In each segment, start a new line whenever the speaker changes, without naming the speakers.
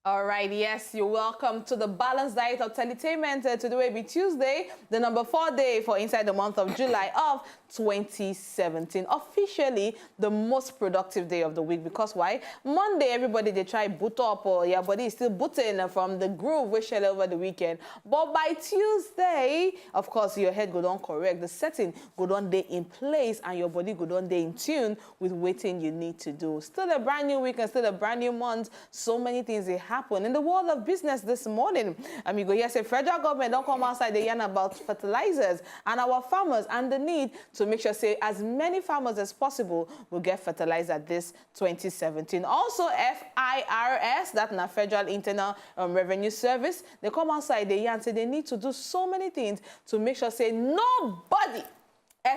All right, yes, you're welcome to the Balanced Diet of Entertainment. Today will be Tuesday, the number 4 day for inside the month of July of 2017. Officially, the most productive day of the week because why? Monday, everybody, they try boot up or your body is still booting from the groove we shared over the weekend. But by Tuesday, of course, your head go on correct. The setting go on day in place and your body go on day in tune with waiting you need to do. Still a brand new week and still a brand new month. So many things they happen in the world of business this morning. You go here say federal government don't come outside the yarn about fertilizers and our farmers and the need to make sure say as many farmers as possible will get fertilizer this 2017. Also FIRS, that's the Federal Internal Revenue Service, they come outside the yarn say they need to do so many things to make sure say nobody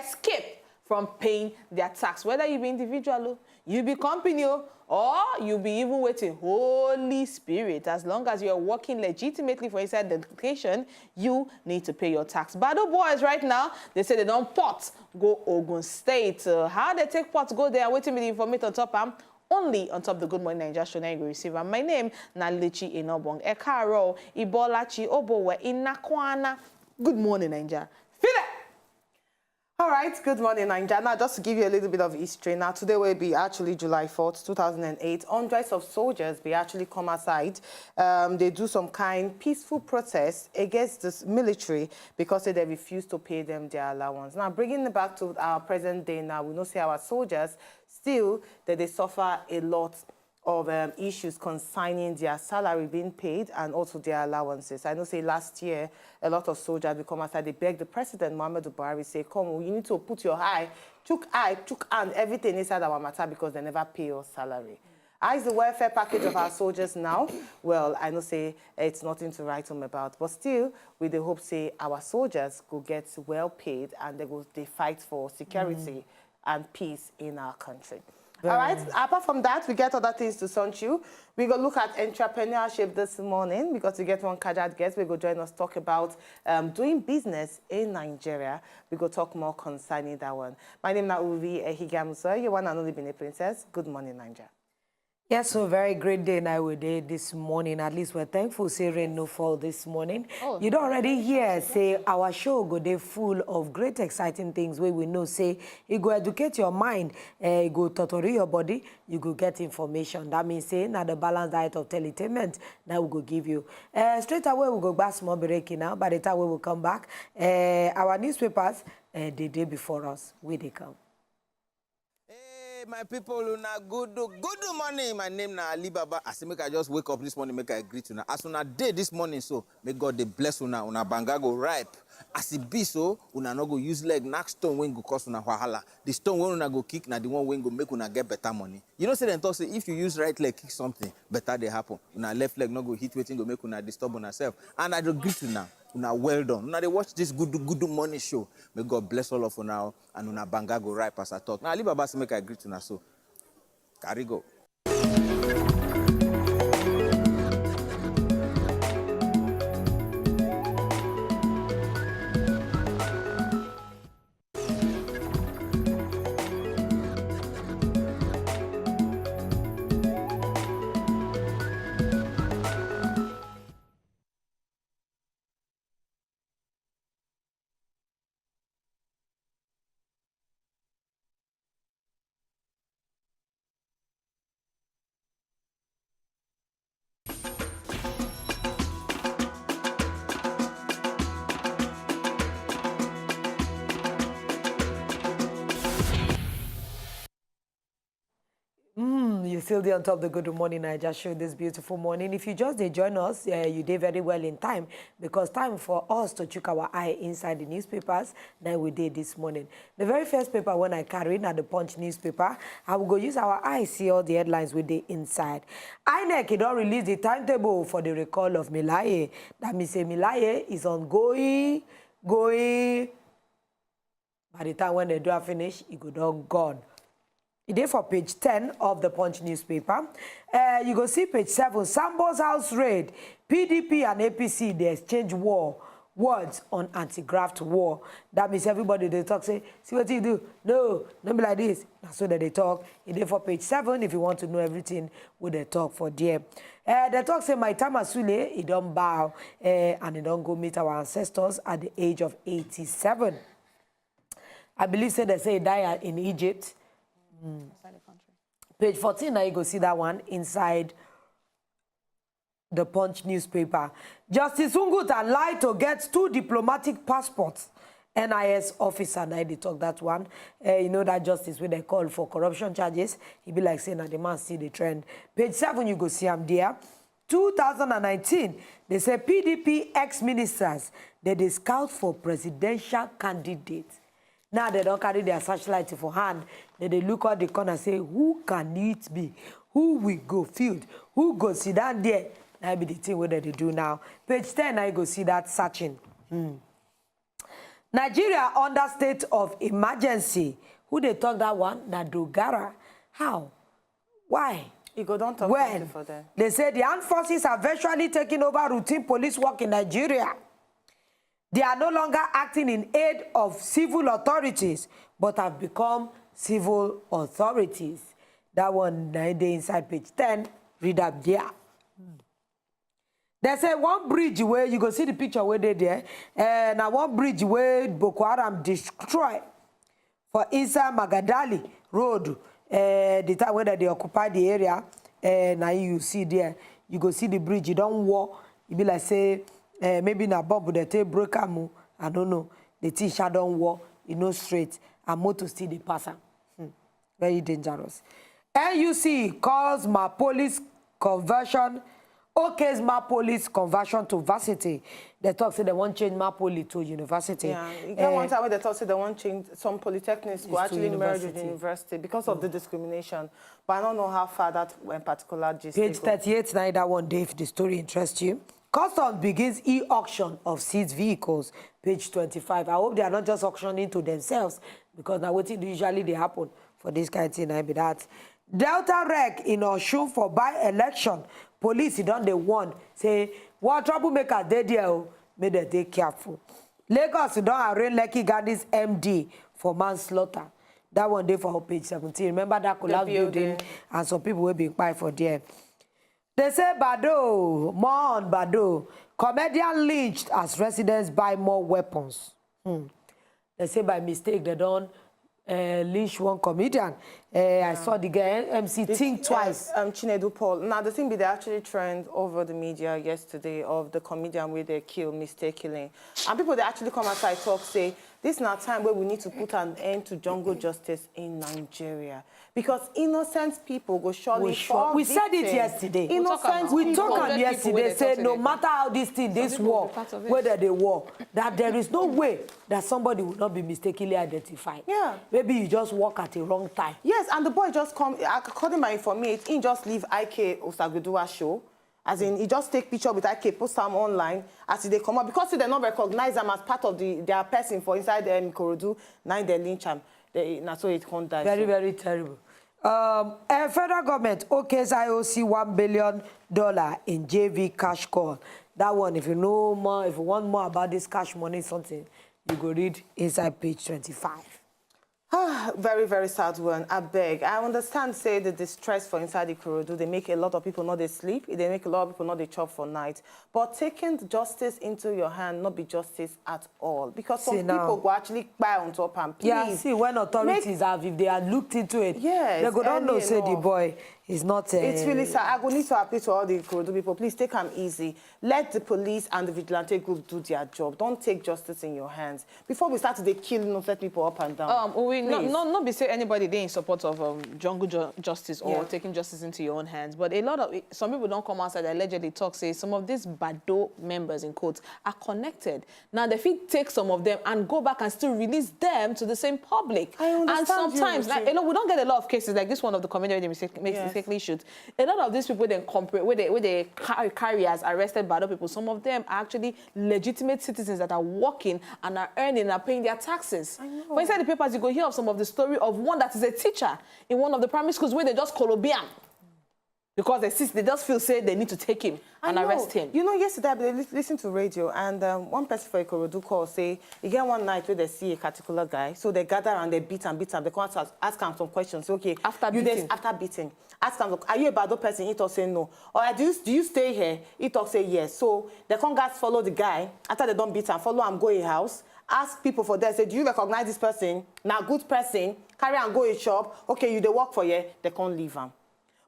escape from paying their tax, whether you be individual, you be company, or you be even waiting Holy Spirit. As long as you're working legitimately for inside the location, you need to pay your tax. Bado boys right now, they say they don't pot go Ogun State. How they take pot go there, waiting with the information on top only on top of the Good Morning NAIJA show now you go receive. And my name na Lichi Enobong Ekaro Ibolachi Obowe Inakwana. Good morning, NAIJA. Feel it. All right, good morning, NAIJA. Now, just to give you a little bit of history, now today will be actually July 4th, 2008. Hundreds of soldiers be actually come aside. They do some kind peaceful protest against this military because they refuse to pay them their allowance. Now, bringing it back to our present day now, we know say our soldiers still that they suffer a lot of issues concerning their salary being paid and also their allowances. I know, say, last year, a lot of soldiers become aside. They begged the president, Muhammadu Buhari, say, come, you need to put your eye, chook and everything inside our matter because they never pay your salary. How is the welfare package of our soldiers now? Well, I know, say, it's nothing to write home about, but still, with the hope, say, our soldiers will get well paid and they fight for security and peace in our country. All right, apart from that, we get other things to send you. We go look at entrepreneurship this morning because we get one Kajad guest. We go join us talk about doing business in Nigeria. We go talk more concerning that one. My name is Uvi Ehigamuso. You one and only Benin Princess. Good morning, Nigeria.
Yes, so very great day now we did this morning. At least we're thankful say rain no fall this morning. Oh. You don't already hear say our show go day full of great exciting things where we know say you go educate your mind, you go tutor your body, you go get information. That means say now the balanced diet of entertainment that we go give you. Straight away we go back small break now. By the time we will come back, our newspapers the day before us where they come.
My people, una good morning. My name na Alibaba. I say make I just wake up this morning, make I greet una. As una day this morning, so may God they bless una banga go ripe. As it be so, una no go use leg knock stone when go cost una wahala. The stone when una go kick na the one when go make una get better money. You know say them talk say if you use right leg kick something, better they happen. Una left leg no go hit waiting go make una disturb una self. And I do greet una. Una well done. Now they watch this good morning show. May God bless all of you now and una banga go ripe as I talk. Now Alibaba say make I greet una so. Carry go.
You still there on top of the Good Morning I just showed this beautiful morning. If you just join us, you did very well in time because time for us to check our eye inside the newspapers that we did this morning. The very first paper when I carried at the Punch newspaper, I will go use our eye see all the headlines with the inside. INEC don't release the timetable for the recall of Milaye. That means Milaye is ongoing. By the time when they do finish, it go down gone. It is for page 10 of the Punch newspaper. You go see page 7, Sambo's house raid. PDP and APC, they exchange war words on anti-graft war. That means everybody they talk say, see what you do? No, don't be like this. So that they talk. It is for page 7 if you want to know everything what they talk for there. They talk say my time Asule, he don't bow and he don't go meet our ancestors at the age of 87. I believe they say he died in Egypt.
Inside the country.
Page 14, now you go see that one inside the Punch newspaper. Justice Unguta lied to get 2 diplomatic passports. NIS officer, now they talk that one. You know that justice when they call for corruption charges, he be like saying that the man see the trend. Page 7, you go see him there. 2019, they say PDP ex-ministers, they scout for presidential candidates. Now they don't carry their searchlight for hand. They look at the corner and say, who can it be? Who will go field? Who go sit down there? That be the thing what they do now. Page 10, now you go see that searching. Nigeria under state of emergency. Who they talk that one? Nadogara. How? Why?
You go don't talk
when
for them.
They say the armed forces are virtually taking over routine police work in Nigeria. They are no longer acting in aid of civil authorities, but have become civil authorities. That one, they inside page 10, read up there. They say one bridge where, you go see the picture where they there, now one bridge where Boko Haram destroy for inside Magadali Road, the time where they occupy the area, now you see there, you go see the bridge, you don't walk, you be like say, maybe na bomb they take break am, I don't know. The t-shirt don't walk, you know straight, and motor still the passer. Very dangerous. NUC calls my police conversion. OK's my police conversion to varsity. They talk say they want change my police to university.
Yeah, you get one time where they talk say they want change some polytechnics will actually merge with university because of the discrimination. But I don't know how far that went particular gist.
Page 38, now that one day if the story interests you. Customs begins e-auction of seized vehicles. Page 25. I hope they are not just auctioning to themselves because now what usually they happen for this kind of thing. I be that. Delta wreck in Osun for by-election. Police don't they warn say what troublemakers they there may they take careful. Lagos don't arraign Lekki Gardens MD for manslaughter. That one day for page 17. Remember that collapse building and some people will be quiet for there. They say Bado, more on Bado. Comedian lynched as residents buy more weapons. They say by mistake they don't lynch one comedian. I saw the guy MC think twice.
Chinedu Paul. Now the thing be they actually trend over the media yesterday of the comedian where they kill mistakenly, and people they actually come outside talk say this is not time where we need to put an end to jungle justice in Nigeria because innocent people go surely fall.
We said it yesterday.
Innocent
we talk on yesterday. Say no matter how this thing, this war, whether they war, that there is no way that somebody will not be mistakenly identified.
Yeah.
Maybe you just walk at a wrong time.
Yes, and the boy just come, according to my information, he just leave IK Osaguduwa show. As in, he just take picture with IK, post them online, as they come up. Because they not recognize them as part of their person for inside Ikorodu, now they lynch them. That's why it can't die.
Very, very terrible. Federal government, OK's IOC $1 billion in JV cash call. That one, if you know more, if you want more about this cash money, something, you go read inside page 25.
Very, very sad one. I beg. I understand, say, the distress for inside the Ikorodu, they make a lot of people not they sleep, they make a lot of people not they chop for night. But taking justice into your hand, not be justice at all. Because some people go actually buy on top and please.
Yeah, see, when authorities have, if they had looked into it,
yes,
they go don't know, say the boy is not...
It's really sad. I go need to appeal to all the Ikorodu people. Please take them easy. Let the police and the vigilante group do their job. Don't take justice in your hands. Before we start to kill innocent people up and down.
Not be say anybody they in support of jungle justice or taking justice into your own hands, but a lot of some people don't come outside allegedly talk say some of these Bado members in quotes are connected. Now they fit take some of them and go back and still release them to the same public.
I understand.
And sometimes like, we don't get a lot of cases like this one of the comedian they mistakenly shoot. A lot of these people then compare where they carry as arrested Bado people. Some of them are actually legitimate citizens that are working and are earning and are paying their taxes. But inside the papers you go hear of some of the story of one that is a teacher in one of the primary schools where they just Colombian. Because they just feel say they need to take him and arrest him.
You know, yesterday I listened to radio and one person for Ikorodu call say, you get one night where they see a particular guy, so they gather and they beat him. They come to ask him some questions. Okay, after beating. Ask him, are you a bad person? He talk say no. Or do you stay here? He talk say yes. So they come guys follow the guy after they don't beat him, follow him, go in house, ask people for there, say, do you recognize this person? Now good person, carry and go in shop. Okay, you they work for you, they can't leave him.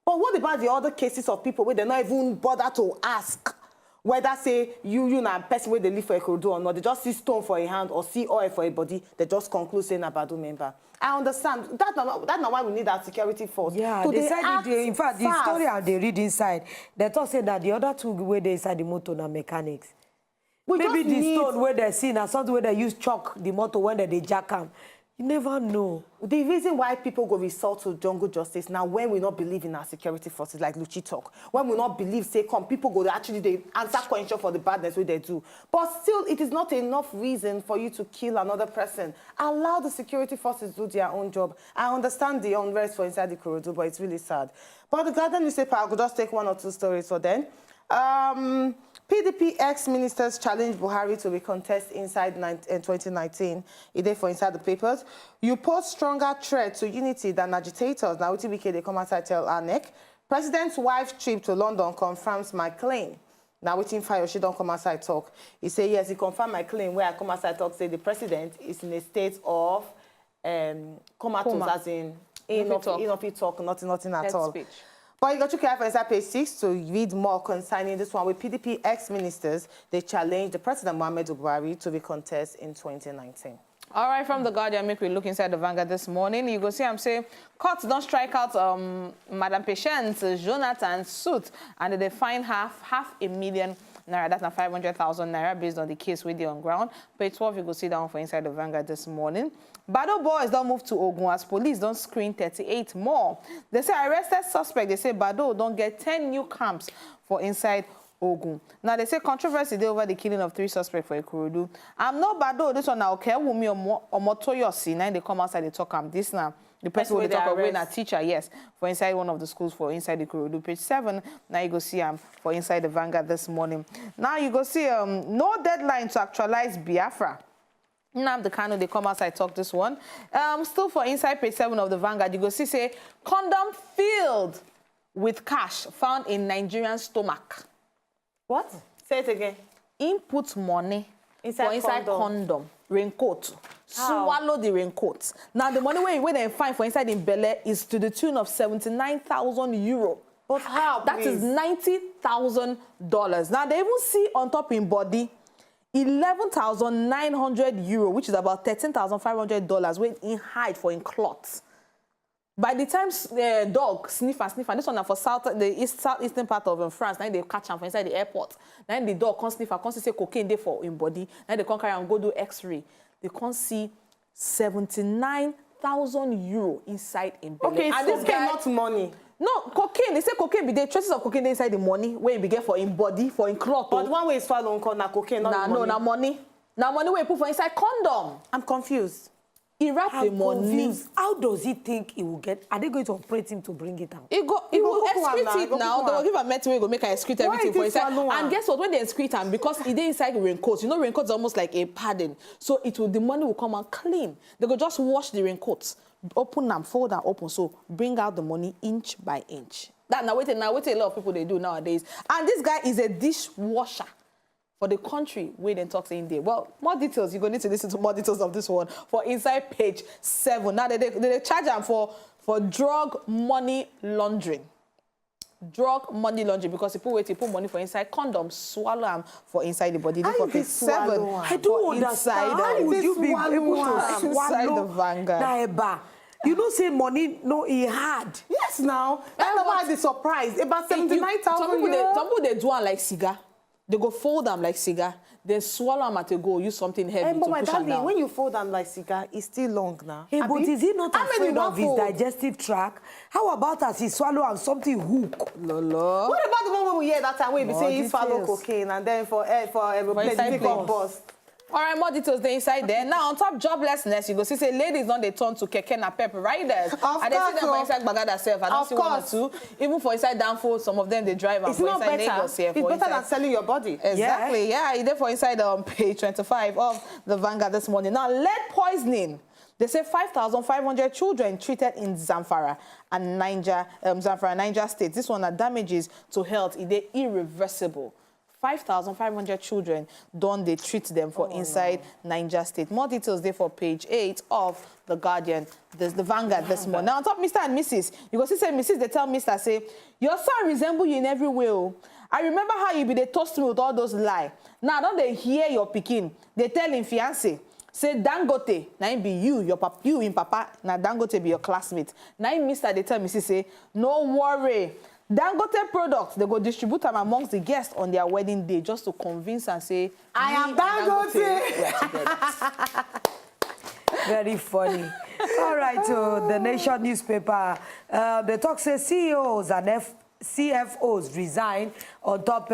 But what about the other cases of people where they not even bother to ask whether, say, you na person where they live for a Ikorodu or not? They just see stone for a hand or see oil for a body. They just conclude saying a Badu member. I understand. That's not why we need that security force.
Yeah,
so
they said in fact, the story they read inside, they thought say that the other two where they inside the motor na mechanics. Maybe the stone where they see na something where they use chalk the motor when they jack them. You never know.
The reason why people go resort to jungle justice now, when we not believe in our security forces, like Luchi talk, when we not believe, say, people go to actually they answer question for the badness way they do. But still, it is not enough reason for you to kill another person. Allow the security forces to do their own job. I understand the unrest for inside the Ikorodu, but it's really sad. But the Guardian newspaper, I could just take one or two stories for them. PDP ex-ministers challenged Buhari to recontest inside 2019. It is for inside the papers. You pose stronger threat to unity than agitators. Now, UTBK, they come outside tell our neck. President's wife's trip to London confirms my claim. Now, waiting for she don't come outside talk. He say, yes, he confirmed my claim where I come outside talk, say the president is in a state of comatose, as in talk, nothing at all. Speech. But you got to care for inside page 6 to read more concerning this one with PDP ex-ministers. They challenged the President Muhammadu Buhari to recontest in 2019. All
right, from the Guardian, make we look inside the Vanguard this morning. You go see I'm saying courts don't strike out Madam Patience Jonathan's suit, and they fine half a million naira. That's not 500,000 naira based on the case with the on ground. Page 12, you go see that one for inside the Vanguard this morning. Bado boys don't move to Ogun as police don't screen 38 more. They say arrested suspect. They say Bado don't get 10 new camps for inside Ogun. Now they say controversy over the killing of 3 suspects for Ikorodu. I'm not Bado. This one now okay. Wumi or Motoyosi. Now they come outside they talk this now. The person will talk about a teacher, yes, for inside one of the schools for inside the Ikorodu. Page 7. Now you go see for inside the Vanguard this morning. Now you go see no deadline to actualize Biafra. Now the Kanu, they come outside talk this one. Still for inside page 7 of the Vanguard, you go see say condom filled with cash found in Nigerian stomach.
What? Say it again.
Input money inside condom. Raincoat. Swallow the raincoat. Now the money where they find for inside in Bele is to the tune of 79,000 euro.
But how?
That is $90,000. Now they even see on top in body 11,900 euro, which is about $13,500 weight in height for in cloth. By the time the dog sniff and this one for southeastern part of France, now they catch him for inside the airport. Then the dog can't sniff and can't say cocaine there for in body. Then they can't carry and go do X-ray. They can't see 79,000 euro inside in belly.
Okay, and so this guy not money.
No, cocaine. They say cocaine be there. Traces of cocaine inside the money where you be get for in body, for in cloth.
But one way is swallow na cocaine, not money.
No, na money. Na money where you put for inside condom.
I'm confused.
He wrap the money.
How does he think he will get? Are they going to operate him to bring it out?
He will excrete it now. They will give a method where go make her excrete everything for inside. And guess what? When they excrete him, because it is inside the raincoat, you know raincoat is almost like a padding. So the money will come out clean. They go just wash the raincoats. Open them, fold and open, so bring out the money inch by inch. Now wait a lot of people they do nowadays. And this guy is a dishwasher for the country where they talk in there. Well, more details, you're going to need to listen to more details of this one for inside page 7. Now they charge them for drug money laundering. Drug money laundering, because people wait to put money for inside condoms, swallow them for inside the body. For page 7.
I don't understand. How would you be able to swallow
the Vanguard?
You don't say money, no, he had.
Yes, now. That's why the surprise. About 79,000
Some people they do it like cigar. They go fold them like cigar. Then swallow them at a go. Use something heavy to push them down.
When you fold them like cigar, it's still long now.
Hey, but is he not afraid of his digestive tract? How about as he swallow and something hook?
Lolo.
What about the one when we hear that time where we say he swallow cocaine and then for replacing bust?
All right, more details there inside there. Now, on top joblessness, you go see, say ladies don't they turn to keke na pep riders. And they see them for inside Bagada self. I don't see one or two. Even for inside Danfo, some of them they drive and for inside Lagos here.
It's better than selling your body.
Exactly, yeah. It's there for inside page 25 of the Vanguard this morning. Now, lead poisoning. They say 5,500 children treated in Zamfara and NAIJA states. This one are damages to health. It is irreversible. 5,500 children don't they treat them for inside NAIJA state. More details there for page 8 of the Guardian, the Vanguard this morning. Now on top, Mr. and Mrs. You go see say Mrs. They tell Mr. say your son resemble you in every way. I remember how you be they toast me with all those lies. Now don't they hear your pikin? They tell him fiancé. Say Dangote, now him be you, you in papa, now Dangote be your classmate. Now him Mr. They tell Mrs. say, no worry. Dangote products, they go distribute them amongst the guests on their wedding day just to convince and say,
I am Dangote.
Very funny. All right, so the Nation newspaper, the talk says CEOs and CFOs resign on top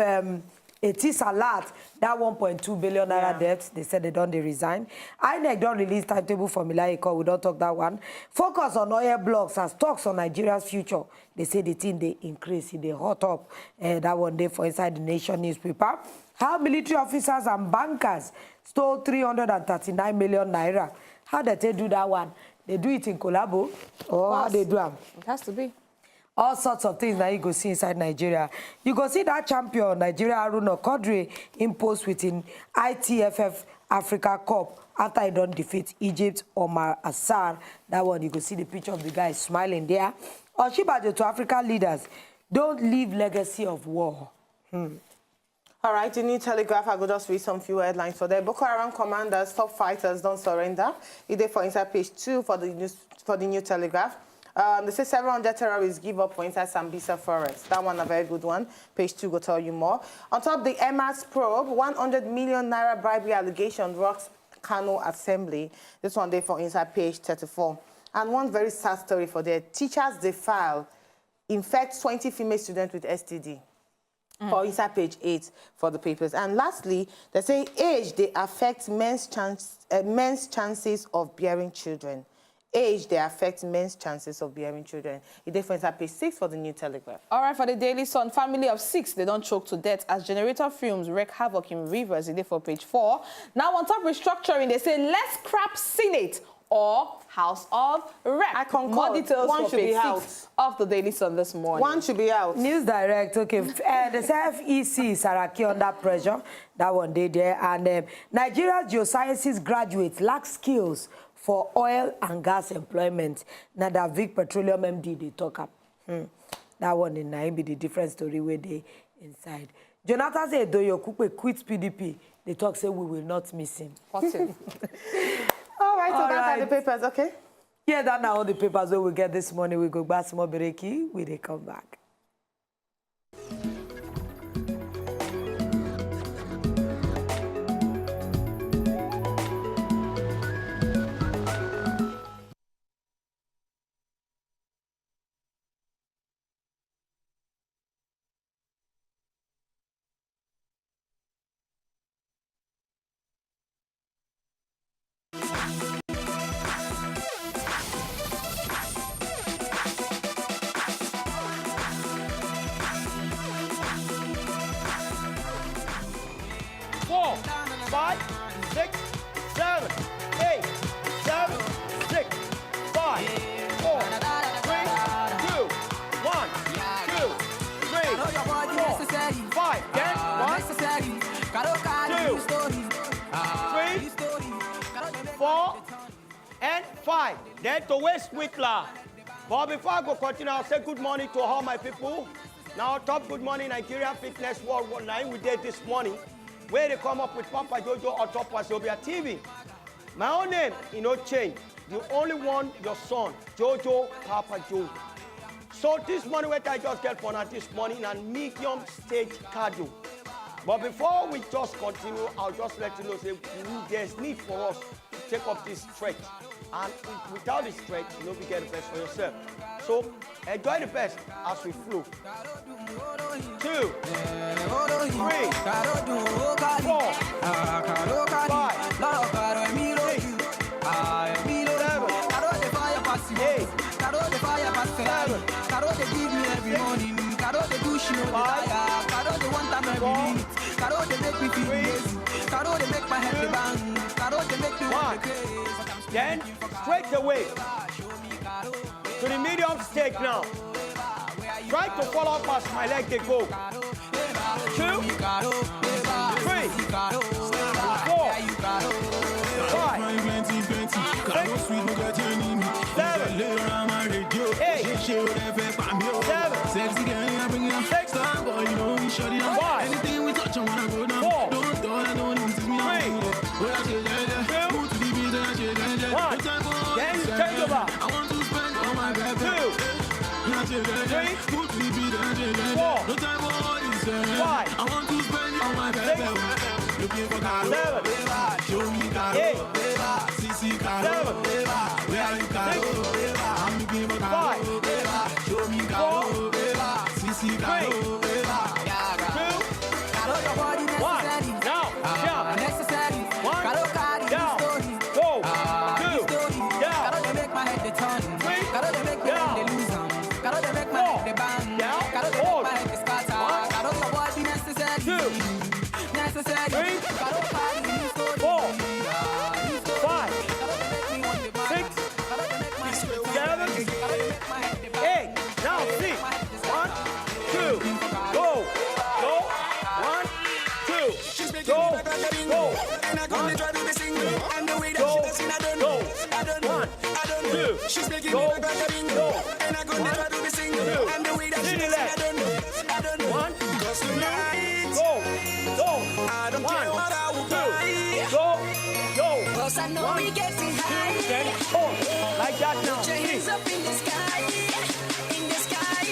it is a lot. That 1.2 billion naira debt, they said they resign. INEC don't release timetable formula. We don't talk that one. Focus on oil blocks as talks on Nigeria's future. They say the thing they increase, they hot up. That one day for inside the Nation newspaper. How military officers and bankers stole 339 million naira. How did they do that one? They do it in collabo or how they do them?
It has to be.
All sorts of things that you go see inside Nigeria. You go see that champion, Nigeria Aruna Kodri, imposed within ITFF Africa Cup after he don't defeat Egypt, Omar Assar. That one, you go see the picture of the guy smiling there. Oshibajo to African leaders, don't leave legacy of war.
All right, the New Telegraph, I will just read some few headlines for there. Boko Haram commanders, top fighters don't surrender. It is for inside page 2 for the New Telegraph. They say 700 terrorists give up for inside Sambisa Forest. That one a very good one. Page 2 will tell you more. On top, the MS probe, 100 million naira bribery allegation rocks Kano Assembly. This one there for inside page 34. And one very sad story for there. Teachers, they file, infect 20 female students with STD. For inside page 8 for the papers. And lastly, they say age, they affect men's chances of bearing children. Age, they affect men's chances of bearing children. It is for inside page 6 for the New Telegraph.
All right, for the Daily Sun, family of 6, they don't choke to death as generator fumes wreak havoc in rivers. It is for page 4. Now, on top restructuring, they say let's scrap Senate or House of Rep.
I concur.
More details
One
for
should be
page
out.
6 of the Daily Sun this morning.
One should be out.
News Direct, okay. The FEC Saraki under pressure. That one day there. And Nigeria's geosciences graduates lack skills for oil and gas employment. Now that Vic Petroleum MD, they talk up. That one in Naim be the different story where they inside. Jonathan said, do you quit PDP? They talk say we will not miss him.
All right, so that's the papers, okay?
Yeah, that's now all the papers that we get this morning. We go back some more breaky. We they come back.
Then to West Wickler. But before I go continue, I'll say good morning to all my people. Now, top good morning, Nigeria Fitness World 9 we did this morning, where they come up with Papa Jojo on top of Wasobia TV. My own name, change. The only one, your son, Jojo Papa Jojo. So this morning, what I just get for now this morning, and medium stage cardio. But before we just continue, I'll just let you know, say, there's need for us to take up this stretch. And without the stretch, you know, we get the best for yourself. So enjoy the best as we flow. 2, 3, 4, 5,
me feel lazy. Caro, they make my head the bang. Caro, they make me want to crazy.
Then, straight away to the medium stake now. Try to follow past my leg, they go. 2, 3, 4, 5,
She's making me like a bingo, and I'm gonna try to be single. And the way that she does it, I don't know. Cause tonight, I don't care what I will buy. Cause I know we getting high.
Like that now.
Put your hands up in the sky, in the sky.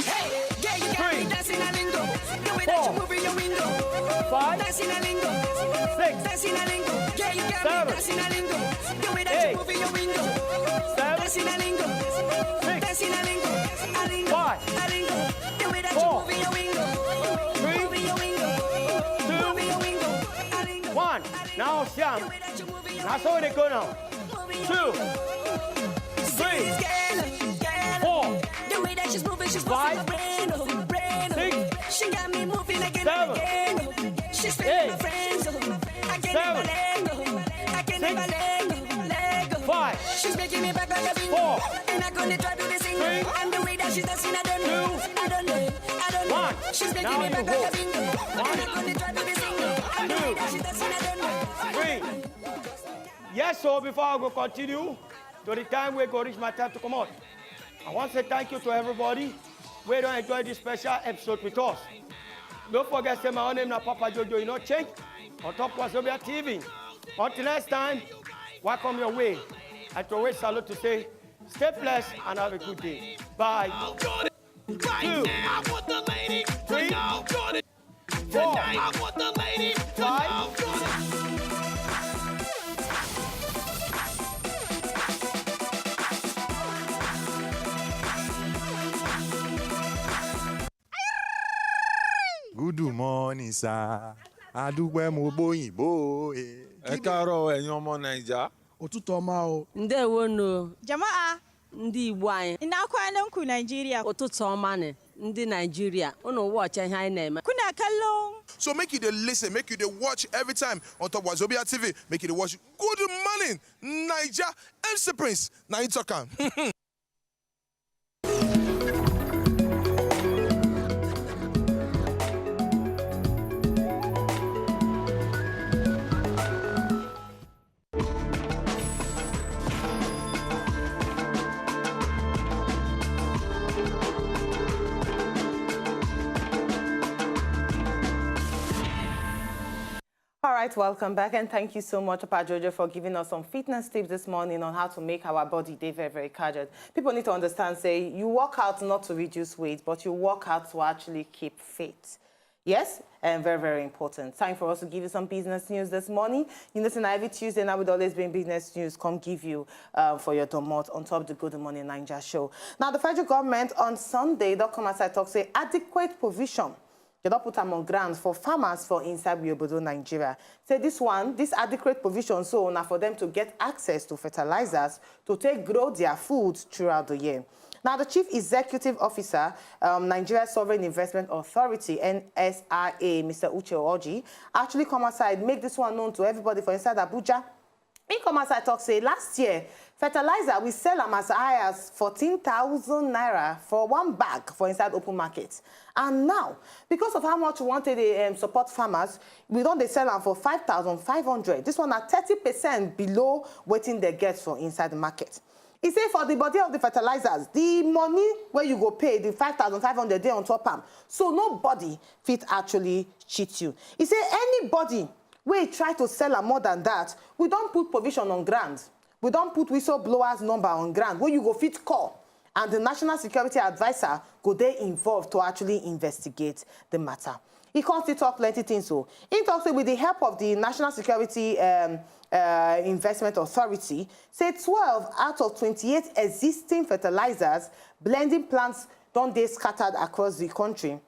Hey, yeah, you got me dancing a lingo. The way that you move in your window.
5,
dancing a lingo.
6,
dancing a lingo. Yeah, you got me dancing a lingo. The way that you move in your window.
7, 6, 5, 4, 3, 2, 1. Now, Siam. That's how they go now. 2, 3, 4, 5, 6,
she got me moving again
7,
and again. She's
8,
my friends. I can't never let go. I can't never let go.
5,
She's making me back like a bingo.
4,
And I'm gonna try to do the single.
3,
And the way that she's dancing, I don't know.
2,
I don't know. I don't know.
1.
She's making
Now
me
you
back
go.
like a bingo. And I'm gonna try to do the single. And the way that she's dancing, I don't know.
3. Yes, so before I go continue, to the time we go reach my time to come out. I want to say thank you to everybody who don't enjoy this special episode with us. Don't forget, say my own name is Papa Jojo, you know, change. On top of Wazobia TV. Until next time, welcome your way. I to always salute to say, stay blessed and have a good day. Bye. 2, 3, 4, 5,
'Good morning, sir. Adúpẹ́ mo bóyìnbó.
Ẹ káàárọ̀ ẹ̀yin ọmọ Naija.
Ụtụtụ ọma o.
Ndewono.
Jama'a,
Ndị Igbo anyị.
ina kwanan ku Nigeria.
Ụtụtụ ọma ne. Ndị Nigeria. Unu watch ihe anyị na-eme.
Kuna kallon.
So make you dey listen, make you dey watch every time on top Wazobia TV. Make you dey watch Good Morning Naija. MC Prince, na him talk am.
All right, welcome back, and thank you so much, Papa Jojo, for giving us some fitness tips this morning on how to make our body day very, very casual. People need to understand, say, you work out not to reduce weight, but you work out to actually keep fit. Yes, and very, very important. Time for us to give you some business news this morning. You know, every Tuesday now would always bring business news, come give you for your domot on top of the Good Morning NAIJA show. Now, the federal government on Sunday, they'll come outside talk, say, adequate provision. They don't put them on grounds for farmers for inside GUDU, Nigeria. Say this adequate provision, so now for them to get access to fertilizers to take grow their food throughout the year. Now, the Chief Executive Officer, Nigeria Sovereign Investment Authority, NSIA, Mr. Uche Oji, actually come outside, make this one known to everybody for inside Abuja. In come outside talk say last year, fertilizer we sell them as high as 14,000 naira for one bag for inside open market. And now, because of how much we wanted to support farmers, we don't they sell them for 5,500. This one at 30% below what they get for inside the market. He say for the body of the fertilizers, the money where you go pay, the 5,500 day on top am. So nobody fit actually cheat you. He say anybody we try to sell her more than that, we don't put provision on ground. We don't put whistleblowers number on ground where you go fit call. And the National Security Advisor go there involved to actually investigate the matter. He can't still talk plenty things so. He talks with the help of the National Security Investment Authority, say 12 out of 28 existing fertilizers blending plants don't they scattered across the country.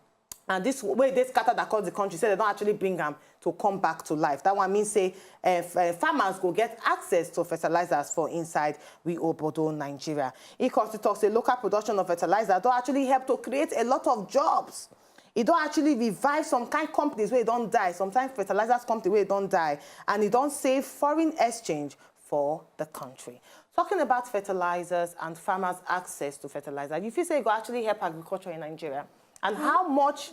And this way they scattered across the country, so they don't actually bring them to come back to life. That one means say farmers go get access to fertilizers for inside we Obodo, Nigeria. It also talks the local production of fertilizer don't actually help to create a lot of jobs. It don't actually revive some kind of companies where it don't die. Sometimes fertilizers company where it don't die, and it don't save foreign exchange for the country. Talking about fertilizers and farmers' access to fertilizer, you feel say it will actually help agriculture in Nigeria? And how much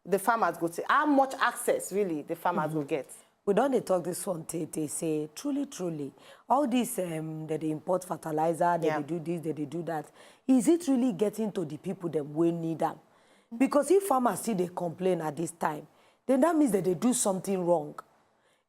the farmers go to, how much access really the farmers will get?
We don't talk this one, they say, truly, all this, that they import fertilizer, that they do this, that they do that, is it really getting to the people that will need them? Because if farmers see they complain at this time, then that means that they do something wrong.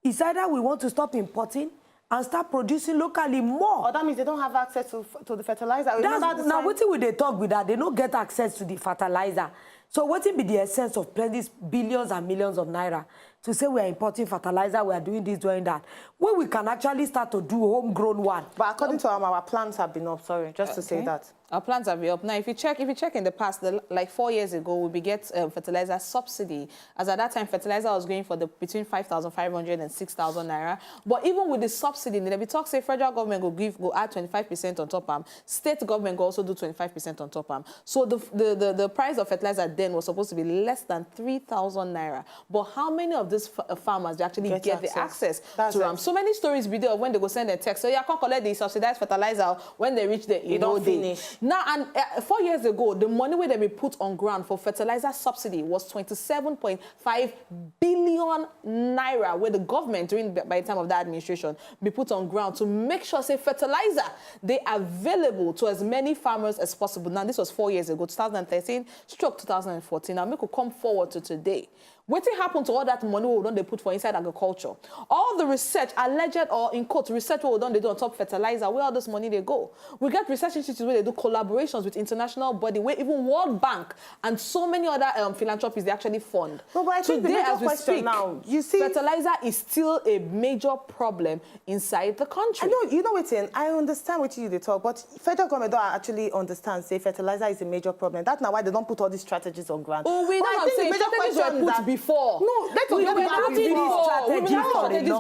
It's either we want to stop importing and start producing locally more.
Or that means they don't have access to the fertilizer.
Now, what will they talk with that? They don't get access to the fertilizer. So what will be the essence of plenty billions and millions of naira to say we are importing fertilizer, we are doing this, doing that, when we can actually start to do homegrown one?
But according to our plans have been up, sorry, just to say that.
Our plans have been up. Now, if you check in the past, like 4 years ago, we get fertilizer subsidy. As at that time, fertilizer was going for between 5,500 and 6,000 naira. But even with the subsidy, the talk say federal government go add 25% on top. State government will also do 25% on top. So the price of fertilizer then was supposed to be less than 3,000 naira. But how many of these farmers they actually get the access to them? So many stories be there when they go send a text. So you can't collect the subsidized fertilizer when they reach the
don't finish.
Now, and 4 years ago, the money where they be put on ground for fertilizer subsidy was 27.5 billion naira, where the government, by the time of that administration, be put on ground to make sure, say, fertilizer, they available to as many farmers as possible. Now, this was 4 years ago, 2013, stroke 2014. Now, we could come forward to today. What happened to all that money we don't they put for inside agriculture? All the research, alleged or in quote, research we don't they do on top fertilizer, where all this money they go? We get research institutes where they do collaborations with international body, where even World Bank and so many other philanthropies they actually fund.
No, but I think
today,
the
as we speak,
now, you see,
fertilizer is still a major problem inside the country.
I know, you know what, I understand what they talk, but federal government don't actually understand, say, fertilizer is a major problem. That's not why they don't put all these strategies on ground.
Oh, we don't say strategies were put before.
No, let's
we strategies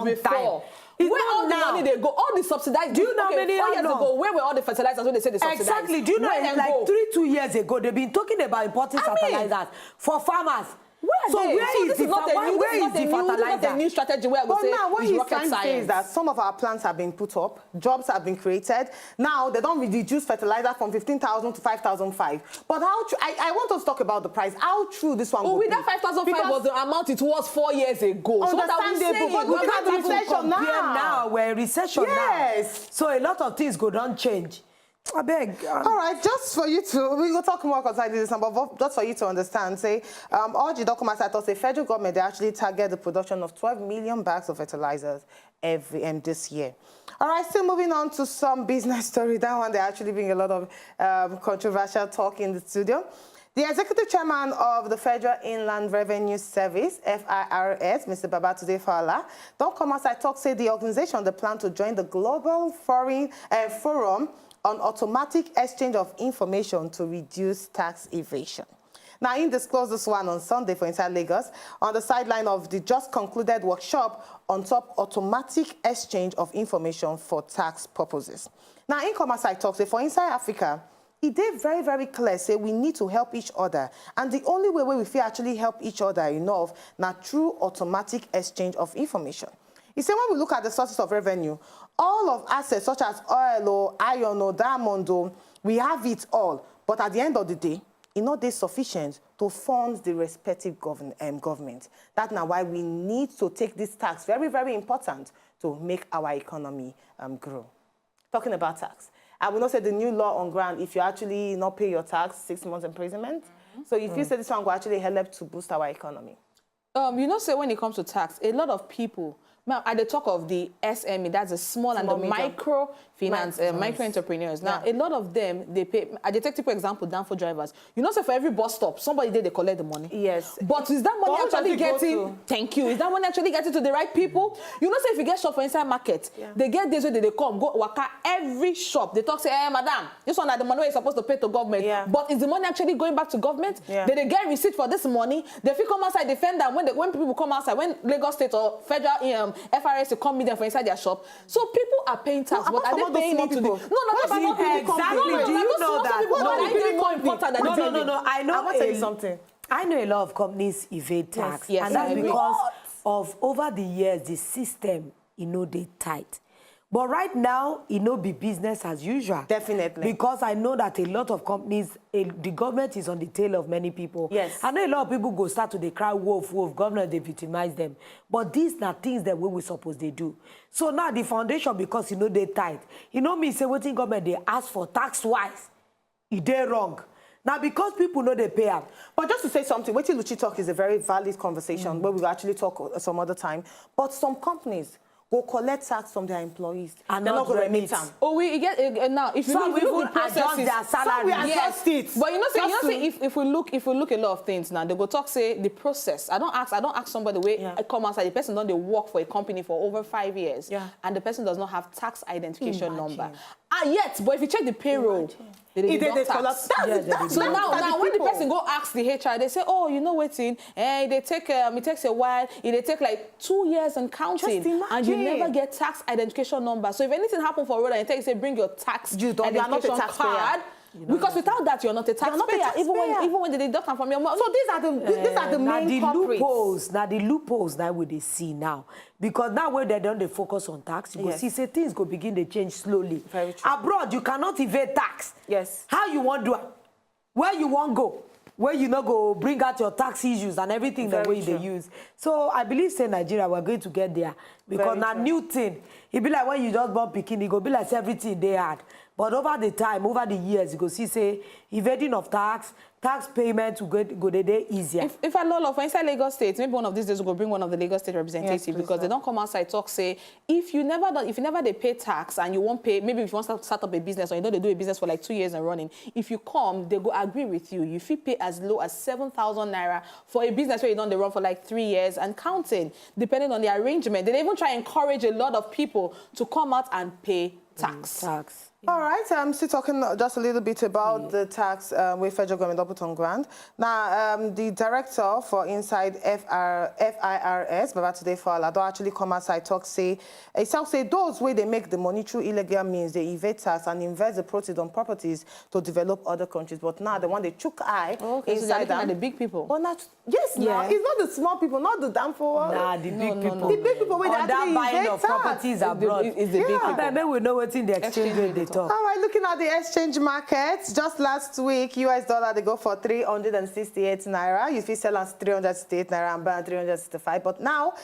before. Where all the money they go, all the subsidized.
Do you know many
4 years ago, where were all the fertilizers when they said they subsidized?
Exactly. Do you know like 2 years ago they've been talking about importing fertilizers for farmers. Where is the fertilizer?
A new strategy where I would say now what he's trying to say is that some of our plants have been put up, jobs have been created. Now they don't reduce fertilizer from 15,000 to 5,005. But how true? I want us to talk about the price. How true this one?
With that 5,005 was the amount it was 4 years ago. So that we say,
but look at the recession now.
We're in recession now. So a lot of things go down change. I beg.
All right, just for you to, we will talk more concerning this, but just for you to understand, say, all the documents I thought, say, federal government, they actually target the production of 12 million bags of fertilizers this year. All right, still moving on to some business story. That one, they're actually being a lot of controversial talk in the studio. The executive chairman of the Federal Inland Revenue Service, FIRS, Mr. Babatunde Fowler, don't come outside talk, say the organization, they plan to join the Global Forum on automatic exchange of information to reduce tax evasion. Now, he disclosed this one on Sunday for Inside Lagos on the sideline of the just concluded workshop on top automatic exchange of information for tax purposes. Now, in Commerce Side talks, for Inside Africa, it is very, very clear, say we need to help each other. And the only way we feel actually help each other enough, now through automatic exchange of information. He said when we look at the sources of revenue, all of assets such as oil or iron or diamond, or, we have it all. But at the end of the day, it's not sufficient to fund the respective government. That's now why we need to take this tax, very, very important, to make our economy grow. Talking about tax, I will not say the new law on ground, if you actually not pay your tax, 6 months imprisonment. So if you say this one will actually help to boost our economy.
You know, say when it comes to tax, a lot of people, at the talk of the SME, that's the small and the micro entrepreneurs. Now, a lot of them, they pay. I take typical example, Danfo drivers. You know, so for every bus stop, somebody there, they collect the money.
Yes.
But is that money actually getting? Thank you. Is that money actually getting to the right people? You know, say if you get shop for inside market, they get this way they come go waka every shop. They talk say, hey, madam, this one that the money is supposed to pay to government.
Yeah.
But is the money actually going back to government?
Yeah.
They get receipt for this money. They feel come outside defend that when people come outside, when Lagos State or federal FRS to come meet them for inside their shop. So people are paying tax, but are they paying it to the... No,
exactly. Do you know that?
No,
I know.
I want to tell you something.
I know a lot of companies evade tax,
Yes,
and that's because of over the years the system, they tight. But right now, be business as usual.
Definitely.
Because I know that a lot of companies, the government is on the tail of many people.
Yes.
I know a lot of people go start to cry wolf, government, they victimize them. But these are things that we suppose they do. So now the foundation, because they tight. Me say what government they ask for tax-wise, they wrong. Now, because people know they pay up.
But just to say something, waiting Luchi talk is a very valid conversation where we will actually talk some other time. But some companies go collect tax from their employees
and
they're not going to remit them.
Oh, we get now. If you
some
look
people
at the processes,
their salary.
Adjust it.
But if we look a lot of things now, they go talk say the process. I don't ask somebody where I come outside. The person don't they work for a company for over 5 years, and the person does not have tax identification number. Yet, but if you check the payroll, they deduct tax. So now when the person go ask the HR, they say, oh, you know what? They take it takes a while. They take like 2 years and counting, and you never get tax identification number. So if anything happen for road and you say bring your tax identification card. Because without that, you're not a taxpayer. Even when they deduct from your money.
So these are the main
loopholes. Now the loopholes that we see now, because now when they don't focus on tax, you go see say things go begin to change slowly.
Very true.
Abroad, you cannot evade tax.
Yes.
How you want to do it? Where you want go? Where you not go bring out your tax issues and everything the way they use. So I believe say Nigeria we're going to get there because now new thing. It be like when you just born Peking, it go be like everything they had. But over the time, over the years, you go see, say, evading of tax payments will go there easier.
If I love for inside Lagos State, maybe one of these days we'll go bring one of the Lagos State representatives because they don't come outside talk say if you never they pay tax and you won't pay, maybe if you want to start up a business or they do a business for like 2 years and running, if you come, they go agree with you. You fee pay as low as 7,000 naira for a business where you don't run for like 3 years and counting, depending on the arrangement. They even try to encourage a lot of people to come out and pay tax.
All right, I'm still talking just a little bit about the tax with federal government up on grant. Now, the director for inside FIRS, Babatunde Fowler, don't actually come outside talk say, those way they make the money through illegal means, they evade tax and invest the proceeds on properties to develop other countries. But now, the one they chook eye inside them.
The big people.
But not, yes, now, it's not the small people, not the damn for.
Nah, the big people.
The big people with
that buying of properties abroad.
Is the big people.
Maybe we know what's in the exchange rate they talk.
All right, looking at the exchange markets, just last week, US dollar, they go for 368 naira. You feel sell as 368 naira and buy 365. But now,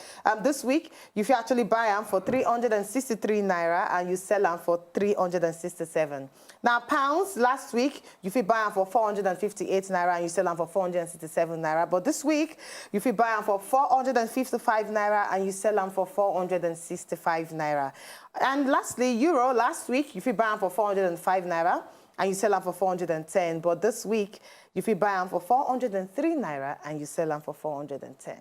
this week, you feel actually buy them for 363 naira and you sell them for 367. Now, pounds, last week, you feel buy them for 458 naira and you sell them for 467 naira. But this week, you feel buy them for 455 naira and you sell them for 465 naira. And lastly, euro, last week, you feel buy them for 405 naira and you sell them for 410. But this week, you feel buy them for 403 naira and you sell them for 410.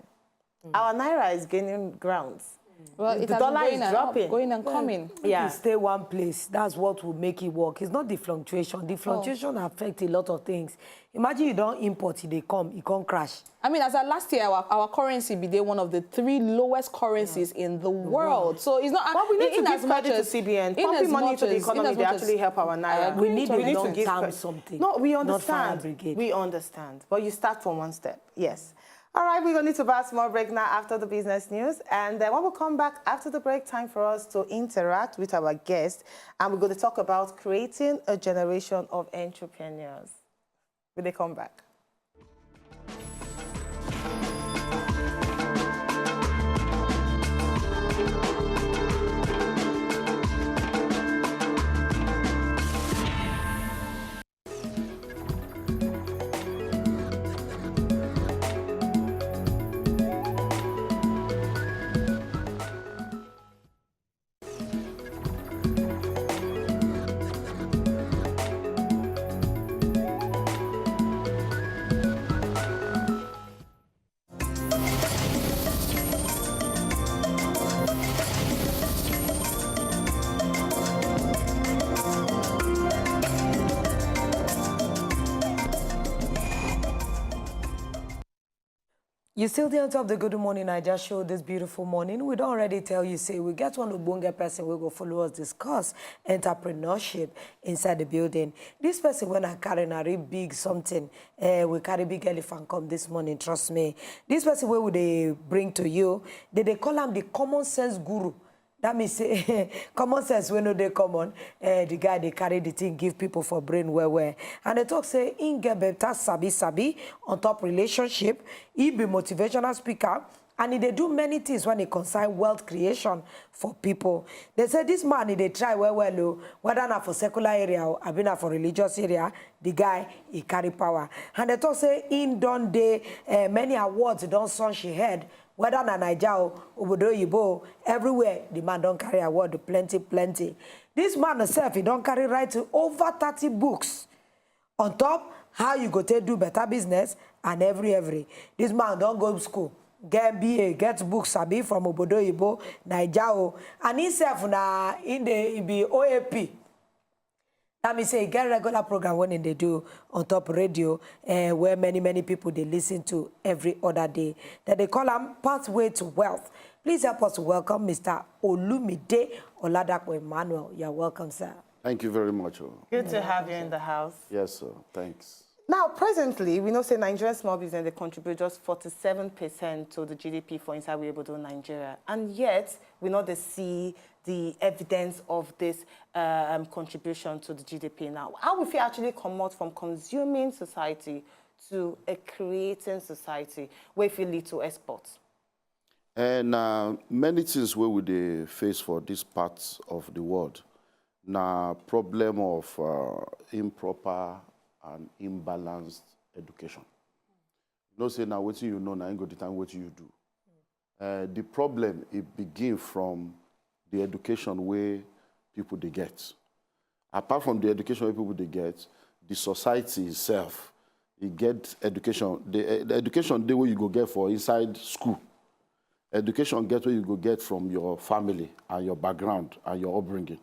Our naira is gaining grounds.
Well, it
the
has
dollar
been
is
going
dropping.
and going and coming.
Yeah. Stay one place. That's what will make it work. It's not the fluctuation. The fluctuation affects a lot of things. Imagine you don't import it, it can't crash.
I mean, as of last year, our currency be one of the 3 lowest currencies in the world. So it's not.
But we need to
in
give
as much
credit
as
to CBN. Pumping money into the economy, they actually help our naira.
We need
to give
something.
No, we
Not fire
understand.
brigade.
We understand. But you start from one step. Yes. All right, we're going to need to buy a small break now after the business news. And then when we come back after the break, time for us to interact with our guests. And we're going to talk about creating a generation of entrepreneurs. When they come back.
You still there on top of the Good Morning NAIJA show this beautiful morning. We don't already tell you, say, we get one Ubunga person will go follow us discuss entrepreneurship inside the building. This person, when I carry a really big something, we carry big elephant come this morning, trust me. This person, where would they bring to you? They call him the common sense guru. That means common sense when they common. The guy they carry the thing, give people for brain where. And they talk say in get better sabi on top relationship. He be motivational speaker. And they do many things when they concern wealth creation for people. They say this man, they try well, whether not for secular area or not for religious area, the guy, he carry power. And they talk say in done day, many awards don't son she had. Whether na NAIJA or Obodo Yibo, everywhere the man don't carry award, plenty. This man himself, he don't carry right to over 30 books. On top, how you go to do better business and every. This man don't go to school, get BA, get books sabi from Obodo Yibo, NAIJA, and himself na in the be OAP. That means say get regular program when they do on top radio, where many people they listen to every other day. That they call them Pathway to Wealth. Please help us to welcome Mr. Olumide Emmanuel. You're welcome, sir.
Thank you very much.
Good to have you in the house.
Yes, sir. Thanks.
Now, presently, we know say Nigerian small business, they contribute just 47% to the GDP for inside we able to do Nigeria. And yet, we know they see the evidence of this contribution to the GDP now. How will we actually come out from consuming society to a creating society where it lead to exports?
And many things where would they face for these parts of the world. Now, problem of improper and imbalanced education. No say now what you know, now ain't go the time what you do. The problem, it begins from the education where people they get. Apart from the education where people they get, the society itself, it get education. The education the way you go get for inside school. Education get where you go get from your family and your background and your upbringing.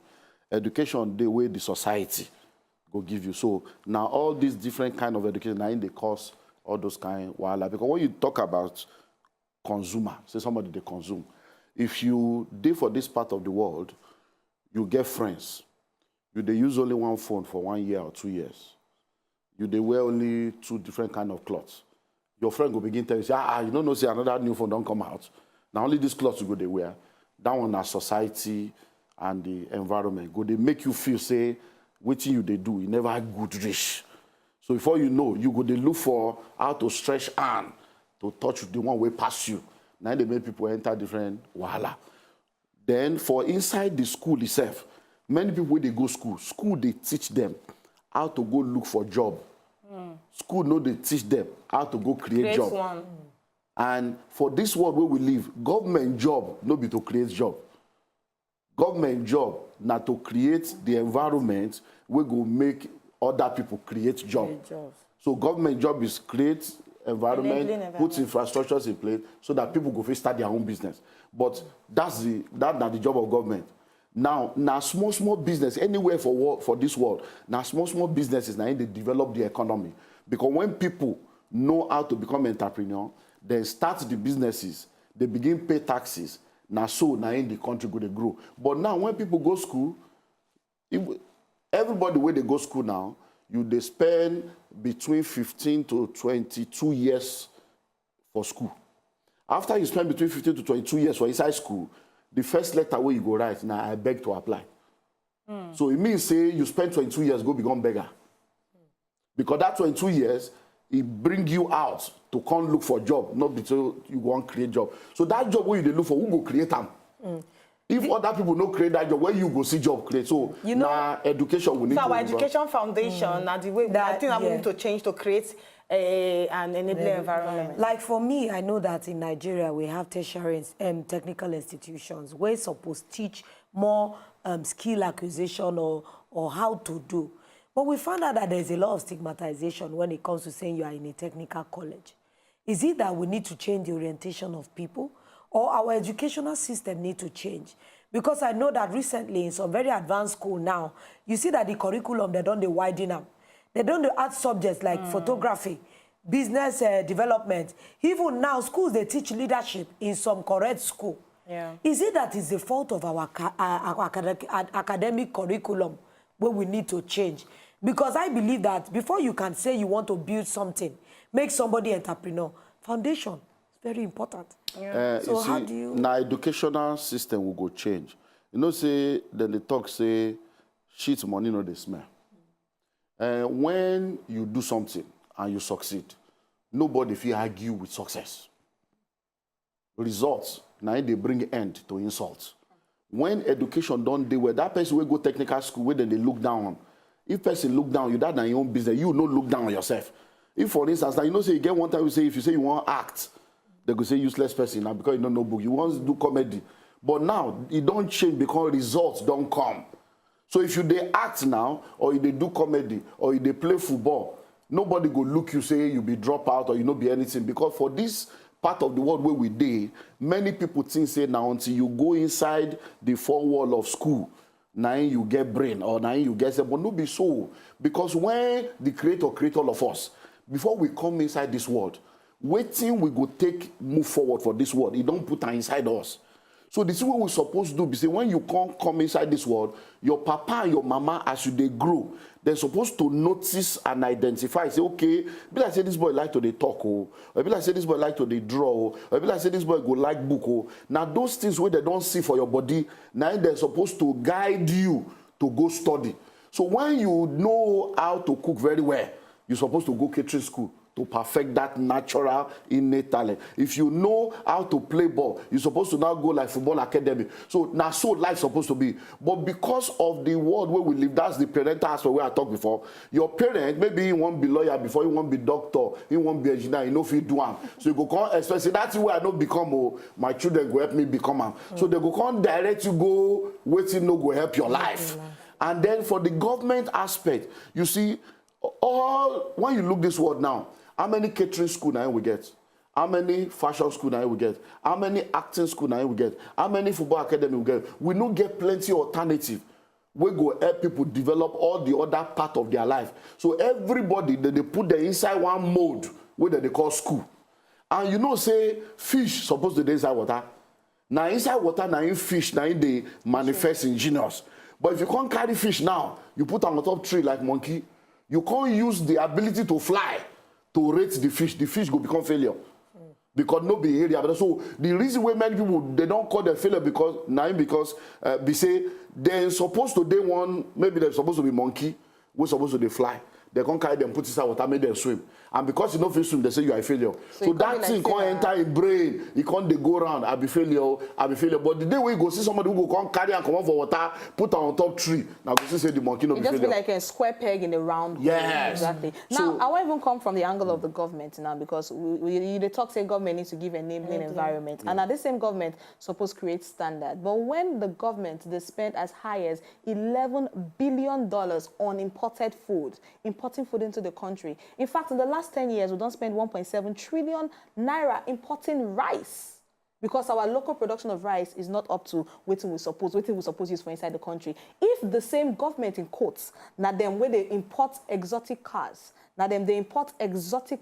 Education the way the society go give you. So now all these different kind of education, now in the course, all those kind while because when you talk about consumer, say somebody they consume. If you do for this part of the world, you get friends. They use only one phone for 1 year or 2 years. They wear only 2 different kind of clothes. Your friend will begin to say, you don't know, say another new phone don't come out. Now only this clothes you go they wear. That one are society and the environment. Go they make you feel say, what you they do, you never good rich. So before you know, you go they look for how to stretch hand to touch the one way past you. Now they make people enter different wahala. Then for inside the school itself, many people when they go school they teach them how to go look for job. School know they teach them how to go create job.
One.
And for this world where we live, government job no be to create job. Government job not to create the environment where go make other people create job. So government job is create environment, put infrastructures in place so that people go start their own business. But that's not the job of government. Now small business anywhere for this world. Now small businesses now they develop the economy, because when people know how to become entrepreneur, then start the businesses, they begin pay taxes. Now in the country go to grow. But now when people go school, everybody where they go school now, they spend between 15 to 22 years for school. After you spend between 15 to 22 years for inside school, the first letter where you go write, now I beg to apply. So it means say you spend 22 years, go become beggar. Because that 22 years, it bring you out to come look for a job, not because you want to create a job. So that job where you look for, who go create them? If other people don't create that job, where you go see job create? So
you know,
education we need
so
to...
our education foundation, the way that I think I'm going to change to create an enabling environment.
Like for me, I know that in Nigeria we have tertiary technical institutions where supposed to teach more skill acquisition or how to do. But we found out that there's a lot of stigmatization when it comes to saying you are in a technical college. Is it that we need to change the orientation of people, or our educational system need to change? Because I know that recently in some very advanced school now, you see that the curriculum, they don't widen up. They don't add subjects like photography, business development. Even now, schools, they teach leadership in some correct school.
Yeah.
Is it that is the fault of our academic curriculum where we need to change? Because I believe that before you can say you want to build something, make somebody entrepreneur, foundation is very important.
Yeah.
So how do you...
Now educational system will go change. You know, say, then they talk, say, shit money, no they smell. When you do something and you succeed, nobody feel argue with success. Results, now they bring end to insult. When education don't do well, that person will go technical school where then they look down on. If person look down, you that in your own business, you no look down on yourself. If for instance, now you know, say you get one time, you say if you say you want to act, they go say useless person now because you don't know book. You want to do comedy. But now it don't change because results don't come. So if you they act now, or if they do comedy, or if they play football, nobody go look you say you be drop out or you not be anything. Because for this part of the world where we dey, many people think say now until you go inside the four wall of school, now you get brain or now you get, but no be so. Because when the creator create all of us, before we come inside this world, waiting we go take move forward for this world. It don't put her inside us. So this is what we're supposed to do. Be say when you come inside this world, your papa and your mama, as you they grow, they're supposed to notice and identify. Say, okay, be like say this boy like to they talk, or be like say this boy like to they draw, or be like say this boy go like book. Oh. Now those things where they don't see for your body, now they're supposed to guide you to go study. So when you know how to cook very well, you're supposed to go catering school to perfect that natural innate talent. If you know how to play ball, you're supposed to now go like football academy. So now so life's supposed to be. But because of the world where we live, that's the parental aspect where I talked before. Your parent, maybe he won't be lawyer before, he won't be doctor, he won't be engineer, he know if he do one. So you go come, especially that's where I don't become, oh, my children go help me become one. So they go come direct you go, waiting no go help your life. And then for the government aspect, you see, when you look this world now, how many catering school now we get? How many fashion school now we get? How many acting school now we get? How many football academy we get? We don't get plenty alternative. We go help people develop all the other part of their life. So everybody, they put them inside one mode where they call school. And you know, say, fish supposed to be inside water. Now inside water, now in fish, now they manifest in genius. But if you can't carry fish now, you put on the top tree like monkey, you can't use the ability to fly to rate the fish go become failure. Because no be area. But so the reason why many people they don't call them failure because they say they're supposed to maybe they're supposed to be monkey, we're supposed to they fly. They can't carry them, put inside water, make them swim. And because you don't feel swim, they say you are a failure. So that thing can't enter in brain. It can't they go around, I be failure. But the day we go see somebody who go come carry and come out for water, put on top tree. Now go see say the monkey no be failure.
It just be like a square peg in a round hole.
Yes.
Exactly. Now, I won't even come from the angle of the government now because the talk say government needs to give enabling environment. And now this same government supposed to create standard. But when the government, they spend as high as $11 billion on importing food into the country. In fact, in the last last 10 years, we don't spend 1.7 trillion naira importing rice because our local production of rice is not up to what we suppose use for inside the country. If the same government, in quotes, now them where they import exotic cars, now them they import exotic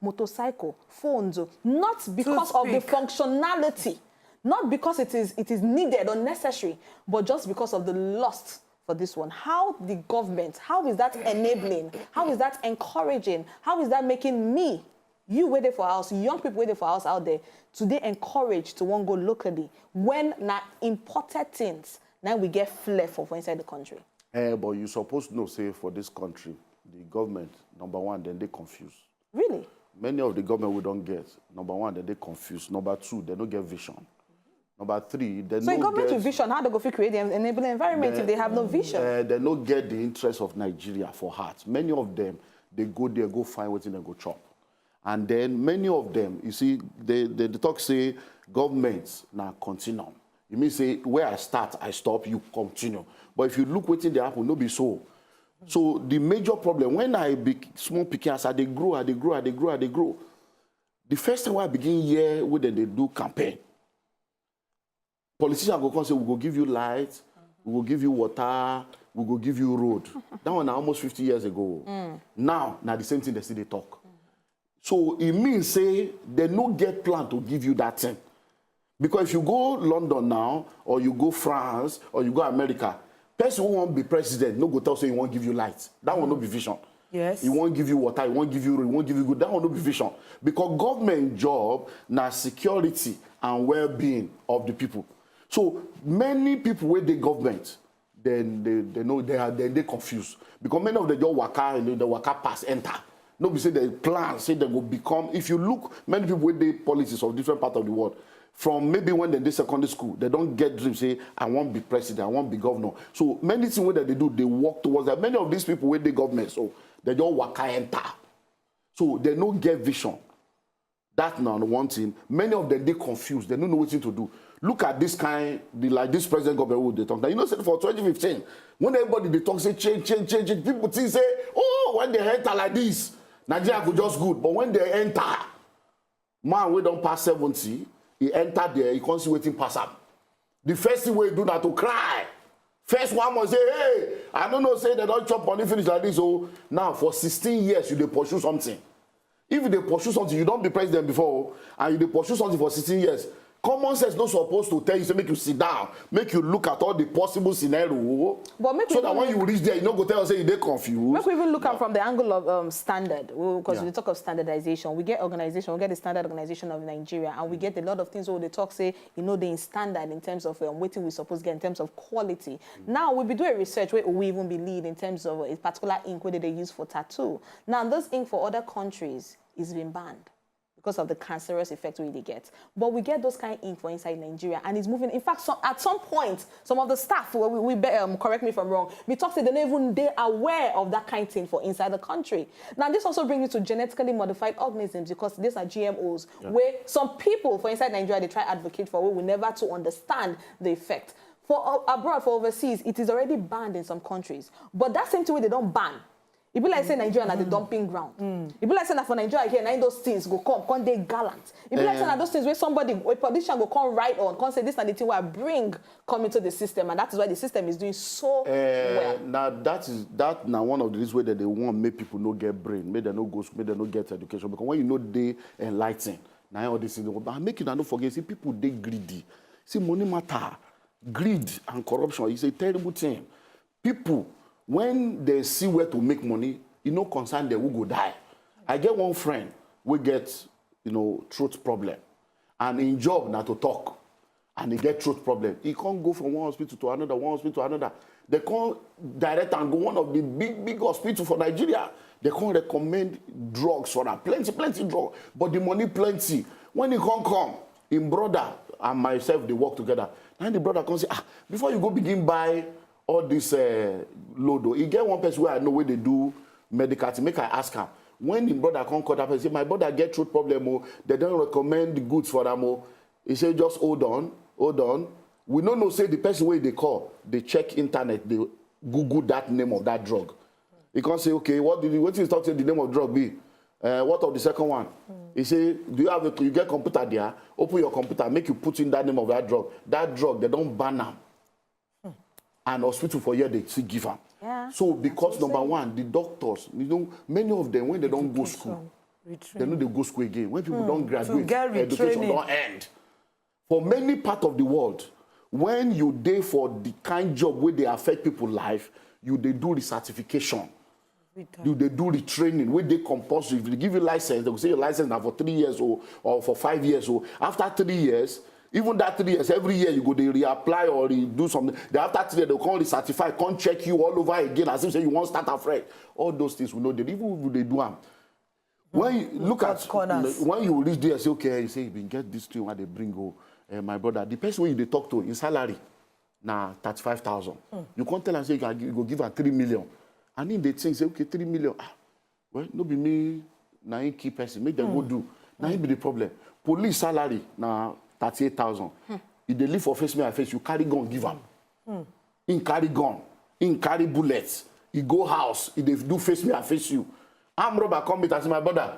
motorcycle, phones, not because of the functionality, not because it is needed or necessary, but just because of the lust for this one. How the government, how is that enabling? How is that encouraging? How is that making me, you waiting for us, young people waiting for us out there, today encouraged to want to go locally when na imported things, now we get flair for inside the country?
But you're supposed to know, say, for this country, the government, number one, then they confuse.
Really?
Many of the government we don't get, number one, then they confuse. Number two, they don't get vision. Number three, they
so government with vision, how they go create the enabling environment if they have no vision?
They don't get the interest of Nigeria for heart. Many of them, they go there, go find what they go chop. And then many of them, you see, they talk say governments now continuum. You mean say where I start, I stop, you continue. But if you look what in the happen, no be so. So the major problem, when I be small picking, as they grow. The first time I begin here, when they do campaign, politicians go come say, we go give you light, we will give you water, we will give you road. That one almost 50 years ago. Now the same thing they still they talk. So it means say they no get plan to give you that thing. Because if you go London now, or you go France, or you go America, person who won't be president, no go tell say he won't give you light. That will not be vision.
Yes.
He won't give you water, he won't give you road, he won't give you good. That will not be vision. Because government job now security and well-being of the people. So many people with the government, then they know they confused. Because many of them just waka and the waka pass enter. Nobody say they plan, say they will become. If you look, many people with the policies of different parts of the world, from maybe when they're in secondary school, they don't get dreams, say, I want to be president, I want to be governor. So many things that they do, they work towards that. Many of these people with the government, so they don't waka enter. So they don't get vision. That's not one thing. Many of them, they confused. They don't know what to do. Look at this kind, like this president government who they talk. Now, you know, for 2015, when everybody they talk, say change, people think say, oh, when they enter like this, Nigeria could just good. But when they enter, man, we don't pass 70, he entered there, he can't see waiting pass up. The first thing we do that to cry. First one must say, hey, I don't know, say they don't chop money finish like this. So now for 16 years, you they pursue something. If they pursue something, you don't be president before, and you they pursue something for 16 years. Common sense not supposed to tell you, so make you sit down, make you look at all the possible scenarios. So that when you reach there, you don't go tell us say you're confused.
Make we even look at from the angle of standard, because we talk of standardization. We get organization, we get the standard organization of Nigeria, and we get a lot of things where they talk say, you know, they in standard in terms of waiting we supposed to get in terms of quality. Now we be doing research where we even be lead in terms of a particular ink where they use for tattoo. Now this ink for other countries is been banned because of the cancerous effect we really get. But we get those kind of ink for inside Nigeria, and it's moving. In fact, at some point, some of the staff, correct me if I'm wrong, we talk say they're aware of that kind of thing for inside the country. Now, this also brings me to genetically modified organisms, because these are GMOs, where some people for inside Nigeria, they try advocate for, where we never to understand the effect. For abroad, for overseas, it is already banned in some countries. But that same way they don't ban. It be like saying Nigeria at the dumping ground. It be like saying that for Nigeria here, now those things go come they gallant. It be like saying that those things where somebody, a politician go come right on, come say this and the thing where I bring come into the system, and that is why the system is doing so well.
Now that now one of the reasons that they want make people no get brain, make them no go school, make them no get education. Because when you know they enlighten, now all this things, but make you not forget, see people they greedy. See money matter, greed and corruption is a terrible thing. People, when they see where to make money, you know, concern they will go die. I get one friend, we get, you know, throat problem. And in job now to talk. And he get throat problem. He can't go from one hospital to another, one hospital to another. They can't direct and go one of the big hospitals for Nigeria. They can't recommend drugs for that. Plenty drugs. But the money plenty. When he can't come, his brother and myself, they work together. And the brother comes say, before you go begin buy all this load, he get one person where I know where they do medical to make I ask him. When the brother come call that person, say, my brother get throat problem, they don't recommend the goods for them. He say, just hold on. We don't know, say the person where they call, they check internet, they Google that name of that drug. He can't say, okay, what is talking the name of drug be? What of the second one? He say, do you get computer there? Open your computer, make you put in that name of that drug. That drug, they don't ban them. And hospital for year, they still give them.
Yeah.
So because number one, the doctors, many of them, when they don't go school, they know they go school again. When people don't graduate, education don't end. For many parts of the world, when you dey for the kind job where they affect people's life, they do the certification. They do the training where they compulsory. If they give you license, they will say your license now for 3 years or for 5 years. So after 3 years, even that 3 years, every year you go they reapply or do something. Then after 3 years, they'll come recertify, come check you all over again as if say you want to start afresh. All those things we know that even if they do them. When you look at corners, when you reach there, say okay, you say you get this thing what they bring go. My brother, the person you they talk to in salary, now 35,000. You can't tell and say you go give her 3 million. And then they think, say, okay, 3 million. Well, no be me, na in key person. Make them go do. Now be the problem. Police salary, na 38,000. If they live for face me and face, you carry gun, give them. In carry gun, in carry bullets. He go house, if they do face me and face you. I'm robber come meet and say, my brother,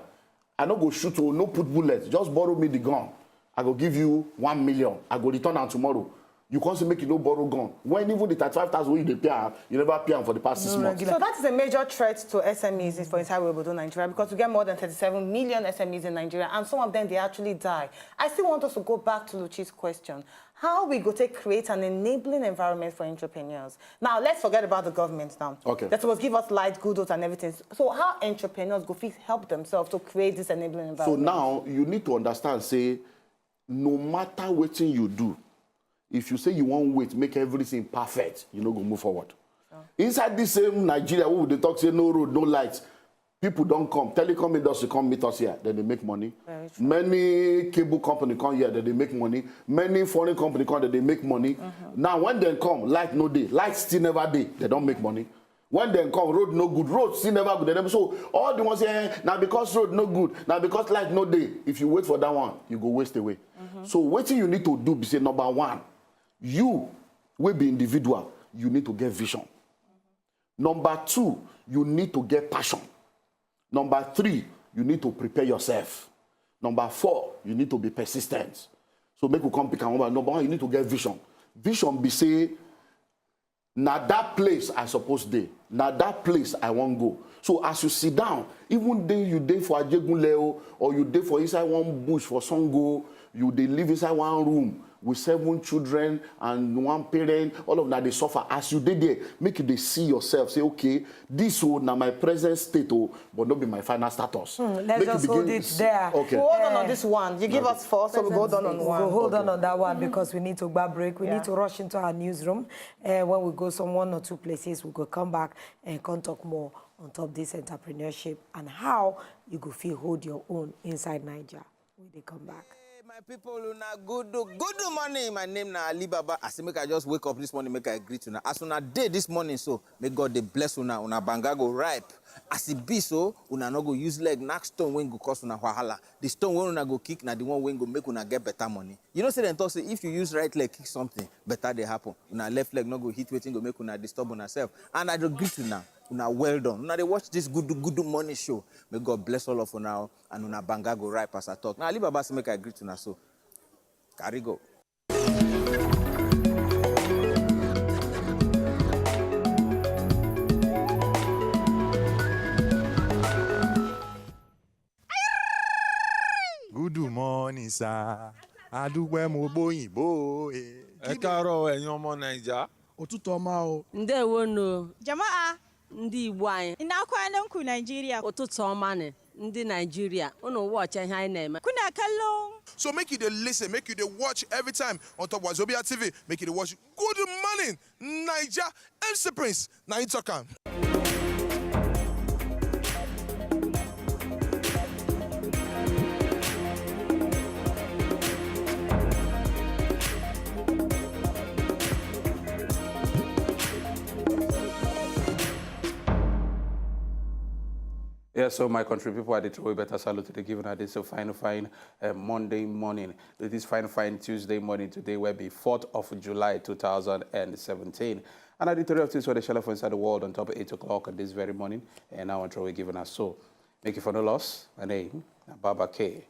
I no go shoot or no put bullets. Just borrow me the gun. I go give you 1 million. I go return am tomorrow. You can't say make you no borrow gun. When even the 35,000 you pay, you never pay them for the past 6 months.
So that is a major threat to SMEs for inside Obodo, Nigeria, because we get more than 37 million SMEs in Nigeria, and some of them, they actually die. I still want us to go back to Luchi's question. How we go to create an enabling environment for entrepreneurs? Now, let's forget about the government now. Okay. That was give us light, GUDUs and everything. So how entrepreneurs go help themselves to create this enabling environment?
So now, you need to understand, say, no matter what you do, if you say you won't wait, make everything perfect, you know, go move forward. Inside this same Nigeria, where they talk, say no road, no lights, people don't come. Telecom industry come meet us here, then they make money. Many cable company come here, then they make money. Many foreign company come, then they make money. Now, when they come, light no day. Light still never day, they don't make money. When they come, road no good. Road still never good. They never, so all the ones say, now because road no good, now because light no day, if you wait for that one, you go waste away. So what you need to do, be say number one, you will be individual, you need to get vision. Number two, you need to get passion. Number three, you need to prepare yourself. Number four, you need to be persistent. So make you come pick and number one, you need to get vision. Vision be say, now that place I suppose dey, now that place I won't go. So as you sit down, even though you dey for Ajegunleo or you dey for inside one bush for Songo, you dey live inside one room with 7 children and 1 parent, all of that they suffer. As you did there, make you they see yourself, say, okay, this will now my present state, but not be my final status.
Let's just hold it there.
Okay.
We'll hold on this one. You give us 4, so we'll hold on one.
We'll hold on that one because we need to grab break. We need to rush into our newsroom. When we go some 1 or 2 places, we'll go come back and come talk more on top this entrepreneurship and how you go feel hold your own inside NAIJA when they come back.
My people, una good morning. My name na Alibaba. I say make I just wake up this morning, make I greet una. As una day this morning, so may God they bless una banga go ripe. As it be so, una no go use leg knock stone when go cost una wahala. The stone when una go kick, na the one when go make una get better money. You know, say them talk say if you use right leg kick something, better they happen. Una left leg no go hit waiting go make una disturb una self. And I do greet una. Una well done. Una they watch this good morning show. May God bless all of una and una banga go ripe as I talk. Now Alibaba say make I greet una so. Carry go.
Good morning, sir. Adúpẹ́ mo bóyìnbó.
Ẹ káàárọ̀ ẹ̀yin ọmọ NAIJA.
Ụtụtụ ọma o. Ndewo no.
Jama'a.
Ndị Igbo anyị.
Ina kwanan ku Nigeria.
Ụtụtụ ọma ne. Ndị Nigeria. Unu watch ihe anyị na-eme.
Kuna kallon.
So make you dey listen, make you dey watch every time on top Wazobia TV. Make you dey watch Good Morning NAIJA. MC Prince, na him talk am.
Yeah, so my country people, I did throw a better salute to the given. I did so fine Monday morning. This fine Tuesday morning today will be 4th of July 2017. And I did 3 of this for the shell of inside the world on top of 8 o'clock this very morning. And now I'm throwing given us so. Make it for no loss. My name, Baba K.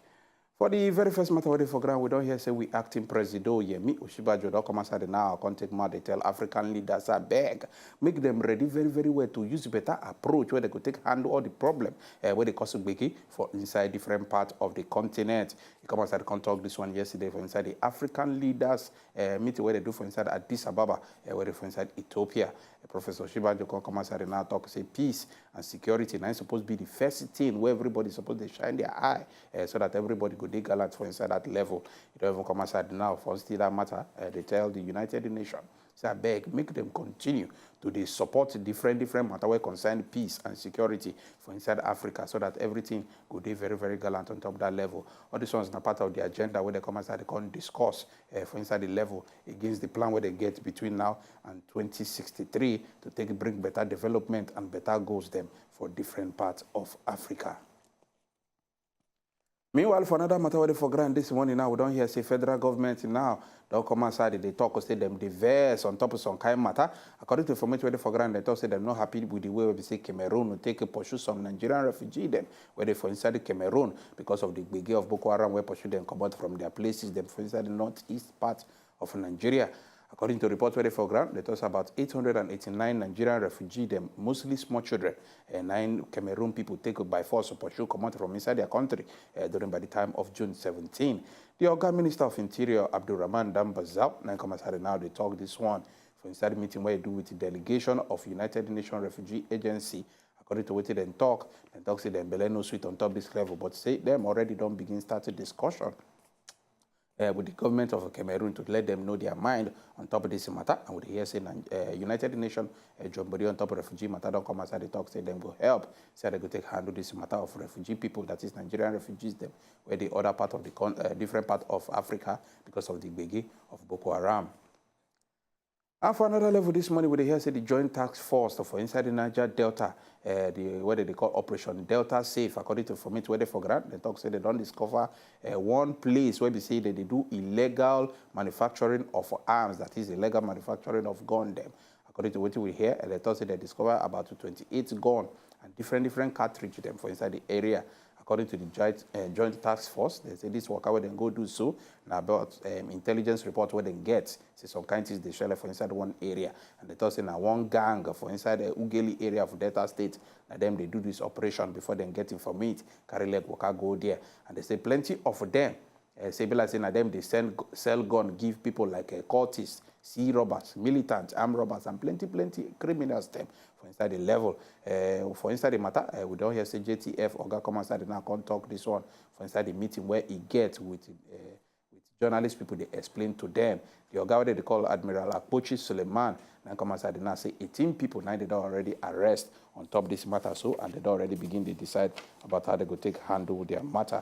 For the very first matter we for ground, we don't hear say we acting president Yemi Oshibajo don't come aside now. Can't take more. They tell African leaders I beg, make them ready very, very well to use better approach where they could take handle all the problem where they cause biggie for inside different parts of the continent. You come aside can't talk this one yesterday for inside the African leaders meeting where they do for inside Addis Ababa where they for inside Ethiopia. Professor Oshibajo can come aside now talk say peace and security. Now it's supposed to be the first thing where everybody's supposed to shine their eye so that everybody could dig gallant for inside that level. You don't even come aside now for still that matter. They tell the United Nations, say I beg, make them continue to support different matter where concern peace and security for inside Africa so that everything could be very, very gallant on top of that level. All this one's not part of the agenda where they come aside, they can discuss for inside the level against the plan where they get between now and 2063 to bring better development and better goals them for different parts of Africa. Meanwhile, for another matter, what for grant this morning now, we don't hear say federal government now don't come outside. They talk or say them diverse on top of some kind of matter. According to information where they for grant, they talk say they're not happy with the way we say Cameroon will take a pursue some Nigerian refugee them where they for inside the Cameroon because of the big of Boko Haram where pursue them come out from their places them for inside the northeast part of Nigeria. According to reports where they for grant, they talk about 889 Nigerian refugees, them mostly small children, and 9 Cameroon people taken by force or pursue come out from inside their country during by the time of June 17. The Oga Minister of Interior, Abdulrahman Dambazao, now they talk this one for inside the meeting where they do with the delegation of United Nations Refugee Agency. According to what they talk say them Beleno sweet on top this level, but say them already don't begin started discussion with the government of Cameroon to let them know their mind on top of this matter. And with here saying United Nations John Body on top of refugee matter don't come outside the talk, say them go help, say they go take handle this matter of refugee people, that is Nigerian refugees them, where the other part of the different part of Africa because of the biggie of Boko Haram. And for another level this morning, we hear say the Joint Task Force for inside the Niger Delta, what they call Operation Delta Safe, according to information where they for grant, they talk say they don't discover one place where they say that they do illegal manufacturing of arms, that is illegal manufacturing of gun them. According to what we hear, they talk say they discover about 28 gun and different cartridge them for inside the area. According to the Joint Task Force, they say this work where they go do so. Now about intelligence report where they get, say some kind of things they share for inside one area. And they thought say now one gang for inside the Ugeli area of Delta State. Now them they do this operation before they get information, carry leg worker go there. And they say plenty of them. Say like saying them they sell gun, give people like cultists, sea robbers, militants, armed robbers, and plenty criminals them for inside the level. For inside the matter, we don't hear say JTF or come inside now can't talk this one for inside the meeting where he gets with journalist people. They explain to them the Oga they call Admiral Akpochi Suleiman. Now come inside now say 18 people now they don't already arrest on top of this matter so, and they don't already begin to decide about how they go take handle with their matter.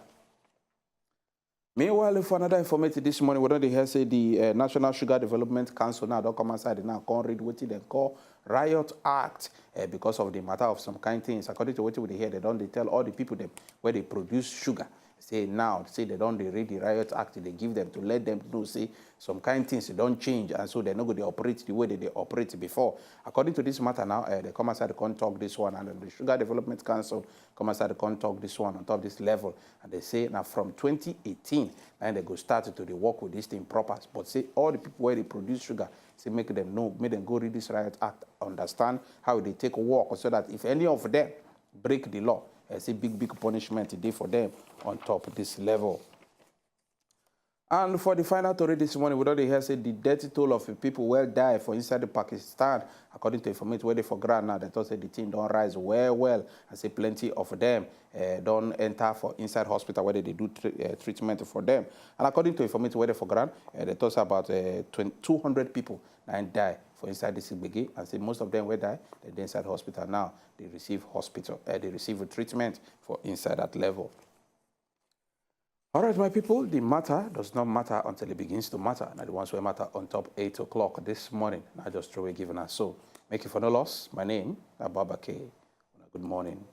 Meanwhile, for another information this morning, we don't hear say the National Sugar Development Council now don't come outside now can't read what they call Riot Act because of the matter of some kind of things. According to what we hear, they tell all the people them where they produce sugar. Say they don't read the Riot Act, they give them to let them know say some kind of things they don't change, and so they're not going to operate the way they operate before. According to this matter now, they come outside, they can't talk this one, and the Sugar Development Council come outside, they can't talk this one on top of this level, and they say now from 2018, now they go start to work with this thing proper. But say all the people where they produce sugar, say make them know, make them go read this Riot Act, understand how they take work, so that if any of them break the law, say big punishment today for them on top of this level. And for the final story this morning, we already hear say the death toll of people will die for inside the Pakistan. According to information where they for grant now, they thought say the team don't rise well, and say plenty of them don't enter for inside hospital where they do treatment for them. And according to information where they for grant, they thought about 200 people and die for inside this biggie, and say most of them will die. They're inside hospital now. They receive they receive treatment for inside that level. All right, my people, the matter does not matter until it begins to matter. Now, the ones who matter on top 8 o'clock this morning, I just throw a given us. So, make it for no loss. My name, Baba K. Good morning.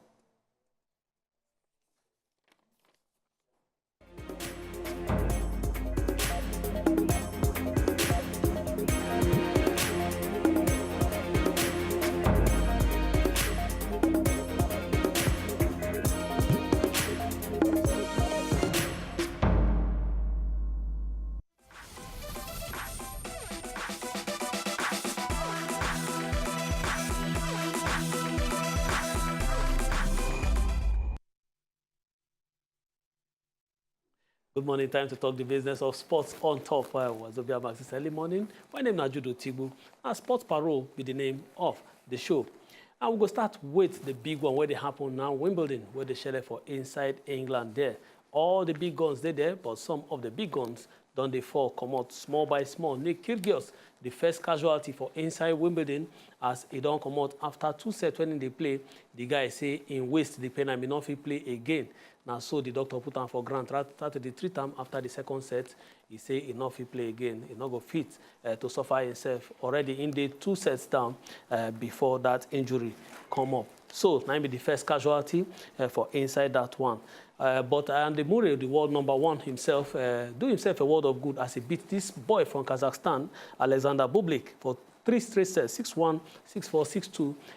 Good morning. Time to talk the business of sports on top. Wazobia Max this early morning. My name is GUDU Tibu. And Sports Parole be the name of the show. And we'll go start with the big one where they happen now, Wimbledon, where they share for inside England there. All the big guns they there, but some of the big guns don't they fall come out small by small. Nick Kyrgios, the first casualty for inside Wimbledon, as he don't come out after 2 sets when they play. The guy say in waste the pen and may not play again. Now, so the doctor put on for grant. Started the 3 times after the second set. He say he not fit play again. He not go fit to suffer himself. Already in the 2 sets down before that injury come up. So now be the first casualty for inside that one. But Andy Murray, the world #1 himself, do himself a world of good as he beat this boy from Kazakhstan, Alexander Bublik, for 3 straight sets, 6-1, 6-4,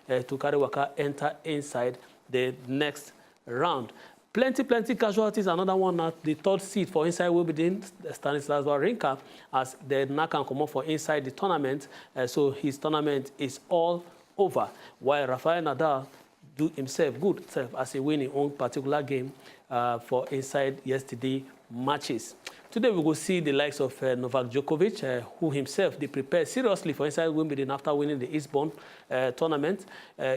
6-2, to carry Waka enter inside the next round. Plenty casualties. Another one at the 3rd seed for inside Wimbledon, Stanislas Wawrinka, as the Nakan come up for inside the tournament. So his tournament is all over. While Rafael Nadal do himself good as he win his own particular game for inside yesterday matches. Today we will see the likes of Novak Djokovic, who himself they prepare seriously for inside Wimbledon after winning the Eastbourne tournament.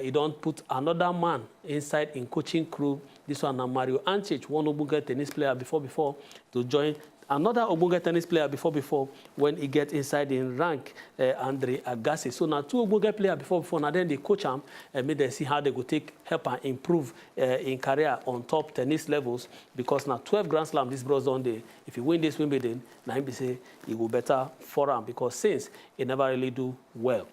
He don't put another man inside in coaching crew. This one is Mario Ancic, one Ogbonge tennis player before to join another Ogbonge tennis player before when he get inside in rank, Andre Agassi. So now 2 Ogbonge player before now then they coach him and make them see how they go take help and improve in career on top tennis levels, because now 12 Grand Slam this bros on day. If he win this Wimbledon, now he say he will better for him, because since he never really do well.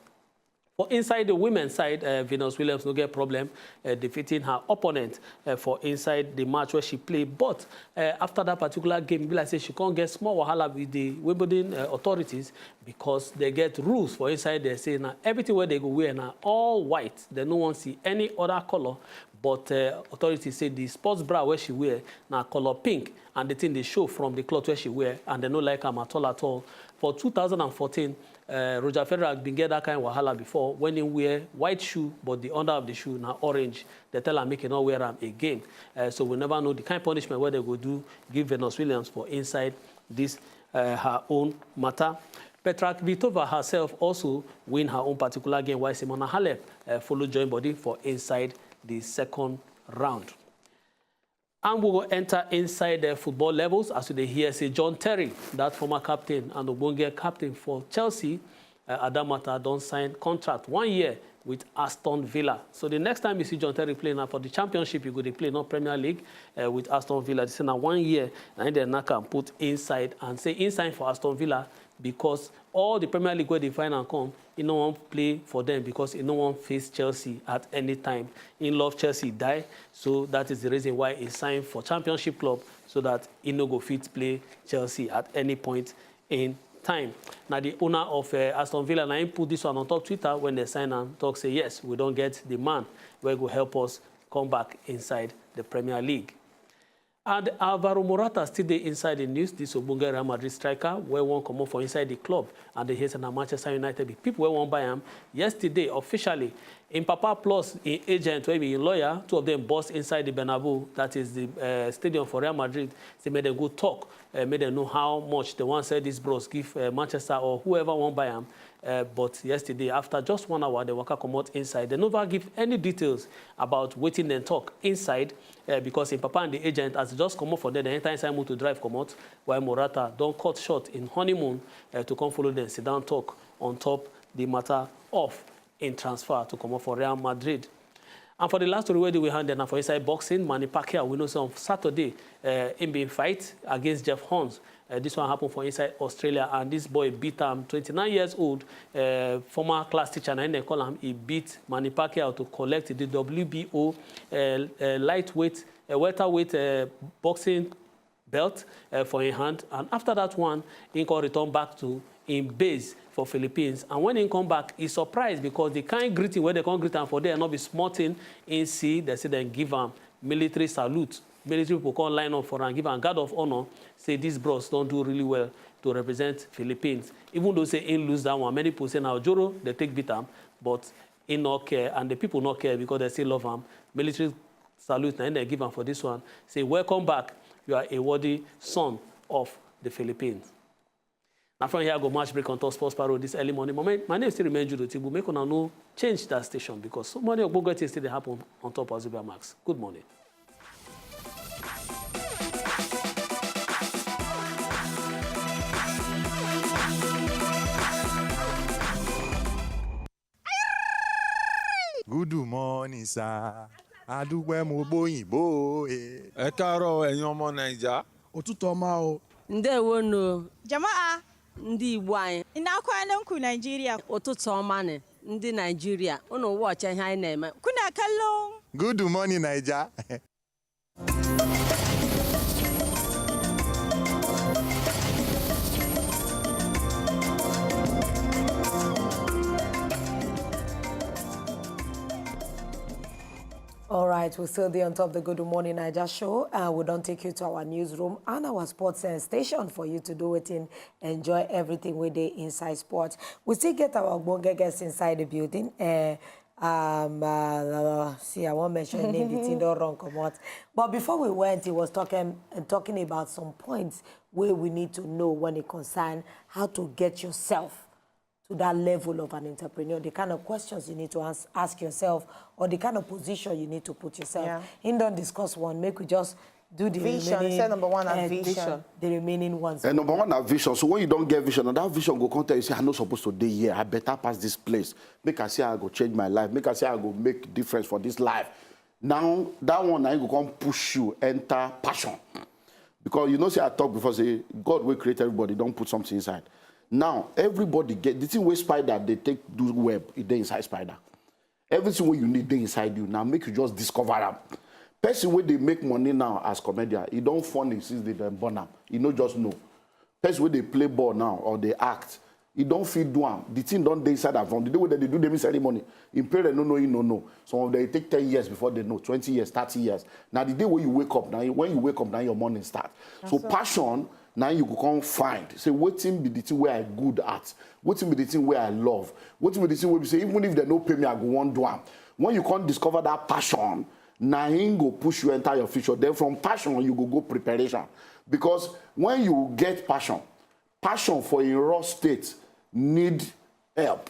For inside the women's side, Venus Williams no get problem defeating her opponent for inside the match where she played. But after that particular game, like say she can't get small wahala with the Wimbledon authorities, because they get rules for inside. They say now everything where they go wear now all white. They no one see any other color. But authorities say the sports bra where she wear now color pink, and the thing they show from the cloth where she wear, and they no like them at all. For 2014, Roger Federer been get that kind of wahala before when he wear white shoe, but the under of the shoe now orange. They tell her make it not wear them again. So we never know the kind of punishment where they go do give Venus Williams for inside this her own matter. Petra Kvitova herself also win her own particular game, while Simona Halep follow join body for inside the 2nd round. And we will enter inside the football levels as we hear say John Terry, that former captain and Ogbonge captain for Chelsea, Adamata don't sign contract 1 year with Aston Villa. So the next time you see John Terry playing now for the Championship, you go to play not Premier League with Aston Villa. This is now 1 year, and then I can put inside and say inside for Aston Villa, because all the Premier League where they find and come, he no one play for them, because he no one face Chelsea at any time. In love Chelsea die, so that is the reason why he signed for Championship club, so that he no go fit play Chelsea at any point in time. Now the owner of Aston Villa now put this one on top Twitter when they sign and talk say yes, we don't get the man where go help us come back inside the Premier League. And Alvaro Morata still there inside the news. This Ogbonge Real Madrid striker where one come up for inside the club, and they hear na Manchester United. The people where one buy him yesterday officially. In Papa Plus, in agent, where be in lawyer, 2 of them boss inside the Bernabeu, that is the stadium for Real Madrid. They made them go talk, made them know how much the one said this bros give Manchester or whoever won't buy them. But yesterday, after just 1 hour, the worker come out inside. They never give any details about waiting and talk inside, because in Papa and the agent, as they just come out for them, the entire inside move to drive come out, while Morata don't cut short in honeymoon to come follow them, sit down talk on top the matter of in transfer to come up for Real Madrid. And for the last story where we handed now for inside boxing, Manny Pacquiao, we know so on Saturday, in being fight against Jeff Horns. This one happened for inside Australia, and this boy beat him, 29 years old, former class teacher, and they call him, he beat Manny Pacquiao to collect the WBO lightweight, welterweight boxing belt for in hand. And after that one, he can return back to in base for Philippines. And when he come back, he's surprised because the kind greeting where they can't greet him for there and not be smarting in sea, they say then give him military salute. Military people can't line up for and give him guard of honor, say these bros don't do really well to represent Philippines. Even though say in lose that one, many people say now Joro, they take beat him, but he not care, and the people not care because they still love him. Military salute, and they give him for this one. Say, welcome back. You are a worthy son of the Philippines. Now from here, I go match break on top Sports Parole this early morning. My name still remains GUDU Tibu. Make una no change that station because so many of Bogo things still happen on top of Zubia Max. Good morning.
Good morning, sir. Adúpẹ́ mo bóyìnbó.
Ẹ káàárọ̀ ẹ̀yin ọmọ Naija.
Òtútù ọmọ o.
Ndewo no.
Jama'a,
Ndị Igbo anyị.
ina kwanan ku Nigeria.
Ụtụtụ ọma ne. Ndị Nigeria. Unu watch ihe anyị na-eme.
Kuna kallon.
Good morning, Naija.
All right, we're still there on top of the Good Morning NAIJA show. We don't take you to our newsroom and our sports station for you to do it in. Enjoy everything we do inside sports. We still get our Bonga guests inside the building. See, I won't mention the name, the thing don't wrong come out. But before we went, he was talking about some points where we need to know when it concerns how to get yourself to that level of an entrepreneur, the kind of questions you need to ask yourself, or the kind of position you need to put yourself.
Yeah.
In don't discuss one, make we just do the
vision.
remaining.
Say number one and vision.
The remaining ones.
And number one are vision. So when you don't get vision, and that vision go come tell you, say, I'm not supposed to be here. I better pass this place. Make I say I go change my life. Make I say I go make difference for this life. Now that one I go come push you enter passion. Because you know, say I talk before, say God will create everybody. Don't put something inside. Now, everybody get the thing where spider they take do web, it they inside spider. Everything where you need they inside you. Now make you just discover them. Person where they make money now as comedian, it don't funny since they done born them. You know just know. Person where they play ball now or they act, it don't feel do them. The thing don't they inside that from the day where they do them in ceremony. In parents no know you no know. Some of them take 10 years before they know, 20 years, 30 years. Now the day where you wake up, now when you wake up, now your morning start. So passion. Now you can come find. Say, what thing be the thing where I good at? What thing be the thing where I love? What thing be the thing where we say, even if they don't pay me, I go on do am. When you can't discover that passion, now you go push you enter your future. Then from passion, you go preparation. Because when you get passion for a raw state need help.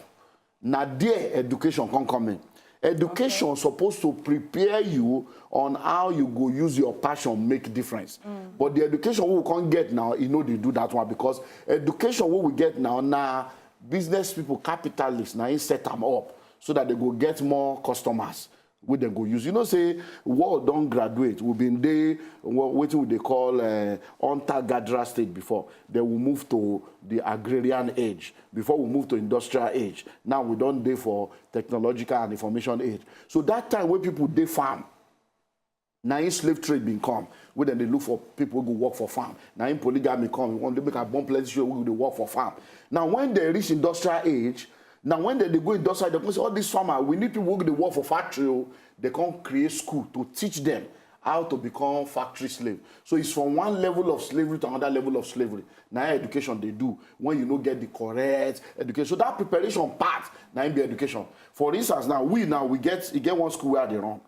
Now there education can come in. Education supposed to prepare you on how you go use your passion make difference. But the education we can't get now, you know they do that one because education what we get now business people, capitalists, now set them up so that they go get more customers. We then go use. You know, say, world don't graduate. We've been there, what they call hunter-gatherer state before. Then we move to the agrarian age. Before we move to industrial age. Now we don't there for technological and information age. So that time when people they farm, now in slave trade been come. When then they look for people who go work for farm. Now in polygamy come, when they make a bomb place show who they work for farm. Now when they reach industrial age, now, when they go industrial, they can say, all this farmer, we need people who work for factory. They can create school to teach them how to become factory slave. So it's from one level of slavery to another level of slavery. Now, education they do when you don't get the correct education. So that preparation part, now be education. For instance, now we get one school where they run.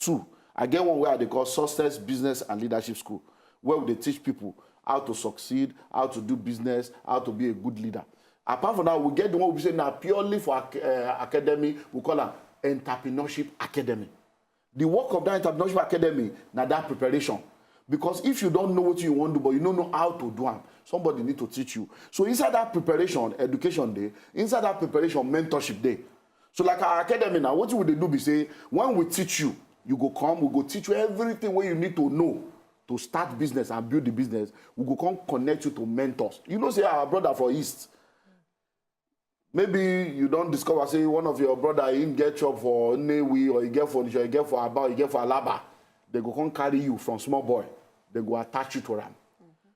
Two, I get one where they call Success Business and Leadership School, where they teach people how to succeed, how to do business, how to be a good leader. Apart from that, we get the one we say now purely for academy, we call it Entrepreneurship Academy. The work of that Entrepreneurship Academy, now that preparation. Because if you don't know what you want to do, but you don't know how to do them, somebody need to teach you. So inside that preparation, education day, inside that preparation, mentorship day. So like our academy now, what would they do be say, when we teach you, you go come, we go teach you everything what you need to know to start business and build the business. We go come connect you to mentors. You know, say our brother for East, maybe you don't discover, say, one of your brother, he get job for Newi, or he get for Nisha, he get for Aba, he get for Alaba. They go come carry you from small boy. They go attach you to them.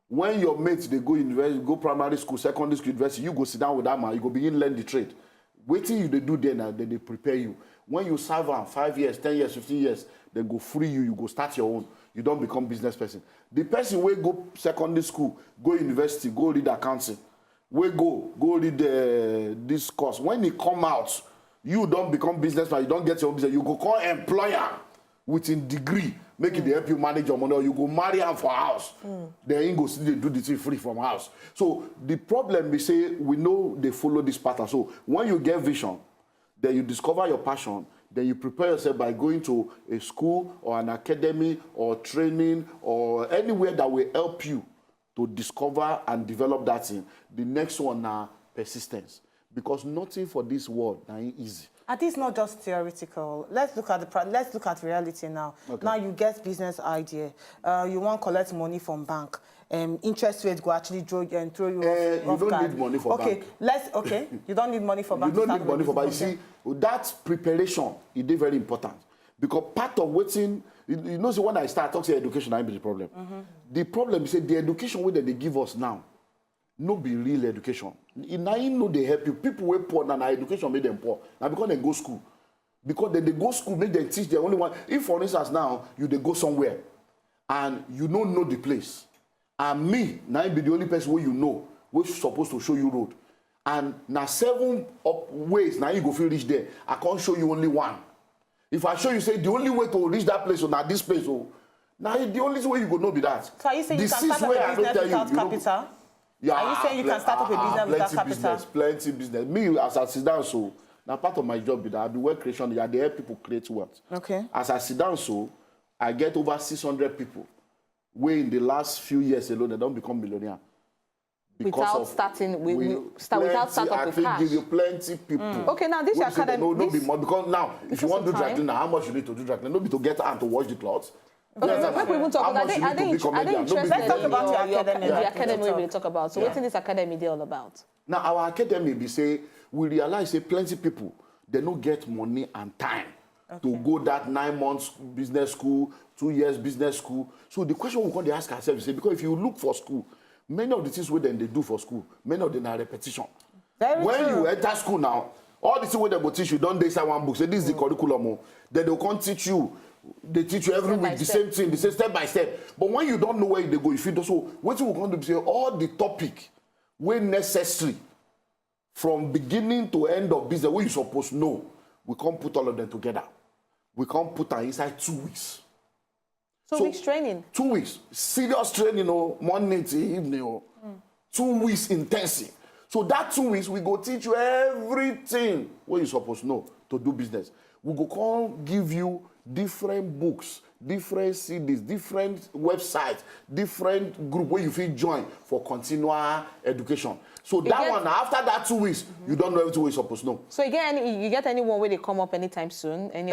When your mates, they go university, go primary school, secondary school, university, you go sit down with that man, you go begin learn the trade. Waiting you, they do there now, they prepare you. When you serve them 5 years, 10 years, 15 years, they go free you, you go start your own. You don't become business person. The person will go secondary school, go university, go read accounting. We go read this course. When he come out, you don't become businessman, you don't get your own business, you go call employer within degree, make it help you manage your money, or you go marry am for house. Then you go still dey do the thing free from house. So the problem is say we know they follow this pattern. So when you get vision, then you discover your passion, then you prepare yourself by going to a school or an academy or training or anywhere that will help you to discover and develop that thing. The next one now, persistence. Because nothing for this world now easy.
And this is not just theoretical. Let's look at reality now. Okay. Now you get business idea. You want to collect money from bank. Interest rate go actually throw you off
you don't need money for bank. You don't need money for bank. You don't need money for bank. You see, that preparation is very important. Because part of waiting, you know, so when I start talking about education, I be the problem. The problem is that the education way that they give us now, no be real education. Now you know they help you. People were poor now education made them poor. Now because they go school. Because they go school, make them teach the only one. If for instance now you they go somewhere and you don't know the place. And me, now be the only person where you know, which is supposed to show you road. And now 7 ways now you go feel reach there. I can't show you only one. If I show you say the only way to reach that place or now this place, now the only way you go know be that.
So are you saying you can start up a business without capital?
Yeah,
are you saying you can start up a business without capital?
Plenty business. Me, as I sit down, so now part of my job is that I do wealth creation. I help people create wealth.
Okay.
As I sit down, so I get over 600 people. Where in the last few years alone, they don't become millionaire.
Without starting with startup with cash.
I think give you plenty people.
Okay, now this academy.
No be more because now if you want to do dry cleaner, how much you need to do dry cleaner? No be to get and to wash the clothes.
Okay, we even talk about. Are they interested?
Let's talk about your academy.
The academy we talk about. So, what's this academy they all about?
Now, our academy, we say we realize say plenty people they don't get money and time to go that 9 months business school, 2 years business school. So the question we can ask ourselves is say because if you look for school, many of the things what they do for school, many of them are repetition. When you enter school now, all the things what they will teach you don't they say one book. Say this is the curriculum. Then they can't teach you. They teach you every week the same thing, the same step by step. But when you don't know where they go, if you do so, what you going to say all the topic when necessary from beginning to end of business, what you supposed to know, we can't put all of them together. We can't put them inside 2 weeks.
2 weeks training.
2 weeks. Serious training, morning to evening. 2 weeks intensive. So that 2 weeks, we go teach you everything what you supposed to know to do business. We go come give you different books, different CDs, different websites, different group where you feel join for continual education. So that one, after that 2 weeks, you don't know everything what you're supposed to know.
So you get anyone where they come up anytime soon?
And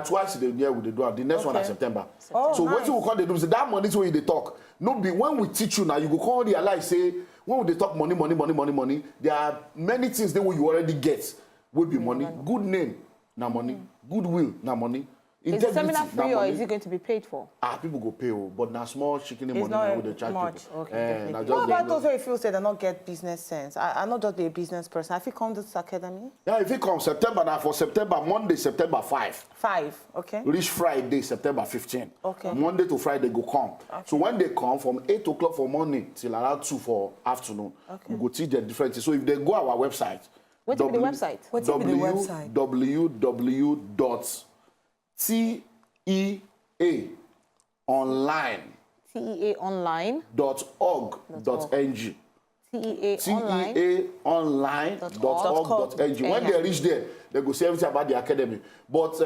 twice in the year we do it. The next one is September. So what you will call they do is that money is where they talk. No be when we teach you now, you go call realize say when they talk money, there are many things that you already get will be money. Good name, now money. Goodwill, now money.
Is the seminar free or is it going to be paid for?
People go pay, but now small chicken money now with the charge people.
Okay. What about those who feel say they don't get business sense? I'm not just be a business person. I feel come to this academy.
Yeah, if it comes September now for September, Monday, September 5.
5, okay.
Reach Friday, September 15.
Okay.
Monday to Friday go come. Okay. So when they come from 8 o'clock for morning till around 2 for afternoon, we go teach them different things. So if they go our website,
what's the website?
www.teaonline.org.ng. teaonline.org.ng. When they reach there, they go say everything about the academy. But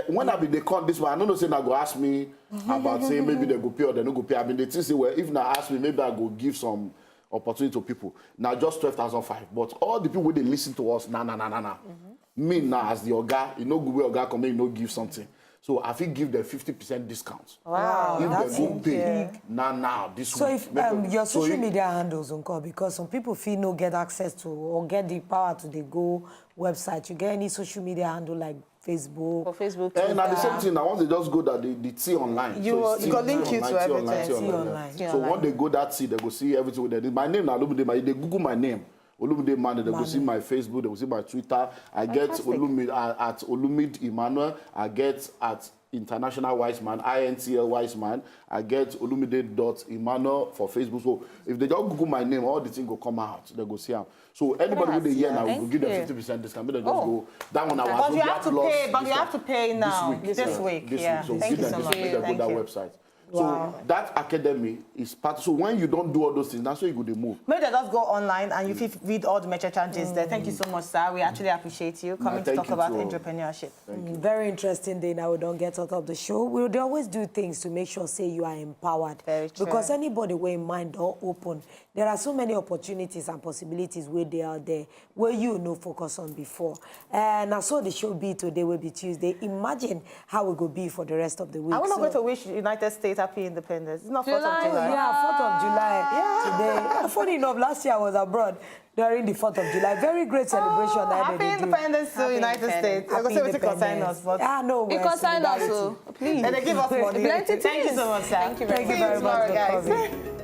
when they come this one, I don't know say they go ask me about saying maybe they go pay or they don't go pay. I mean, they think say well, if now ask me, maybe I go give some opportunity to people. Now just 12,500. But all the people they listen to us, me now as the Oga, you know, Google Oga come in, you know, give something. So I think give them 50% discounts.
Wow,
if
that's
they go pay
big.
now this
so
week.
So if your social media handles on because some people feel no get access to or get the power to the Go website. You get any social media handle like Facebook?
For Facebook,
and at the same thing, now once they just go that the T online.
You got link you to everything.
So when they go that T, they go see everything with them. My name now, Olumide, they Google my name. Olumide Mane, they go see my Facebook, they go see my Twitter. I get Olumide at Olumide Emmanuel. I get at International Wise Man, INTL Wise Man. I get Olumide.Emmanuel for Facebook. So if they just Google my name, all the things will come out. They go see them. So anybody with the year now, we'll give them 50% discount. They just go that one.
But you have to pay. But you have to pay now this week.
Yeah. So
thank you so much.
They go that website.
Wow.
So that academy is part. So when you don't do all those things, that's why you go to move.
Maybe just go online and you read all the major charges there. Thank you so much, sir. We actually appreciate you coming to talk about entrepreneurship.
Very interesting day. Now we don't get out of the show. We would always do things to make sure, say, you are empowered.
Very true.
Because anybody with a mind or open, there are so many opportunities and possibilities where they are there, where you no focus on before. And I saw the show be today, will be Tuesday. Imagine how it will be for the rest of the week.
I want to go to wish United States happy independence. It's not 4th of July.
Yeah, 4th of July today. Funny enough, last year I was abroad during the 4th of July. Very great celebration.
Happy independence to United States. I'm going to consign us. But
no,
you consign us, so please.
And they give us money. Thank you so much, sir.
Thank you very much.
See you tomorrow, guys.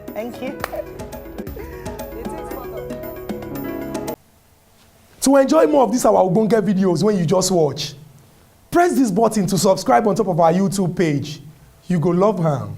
Thank you.
To enjoy more of these our Ogbonge videos when you just watch, press this button to subscribe on top of our YouTube page. You go love am.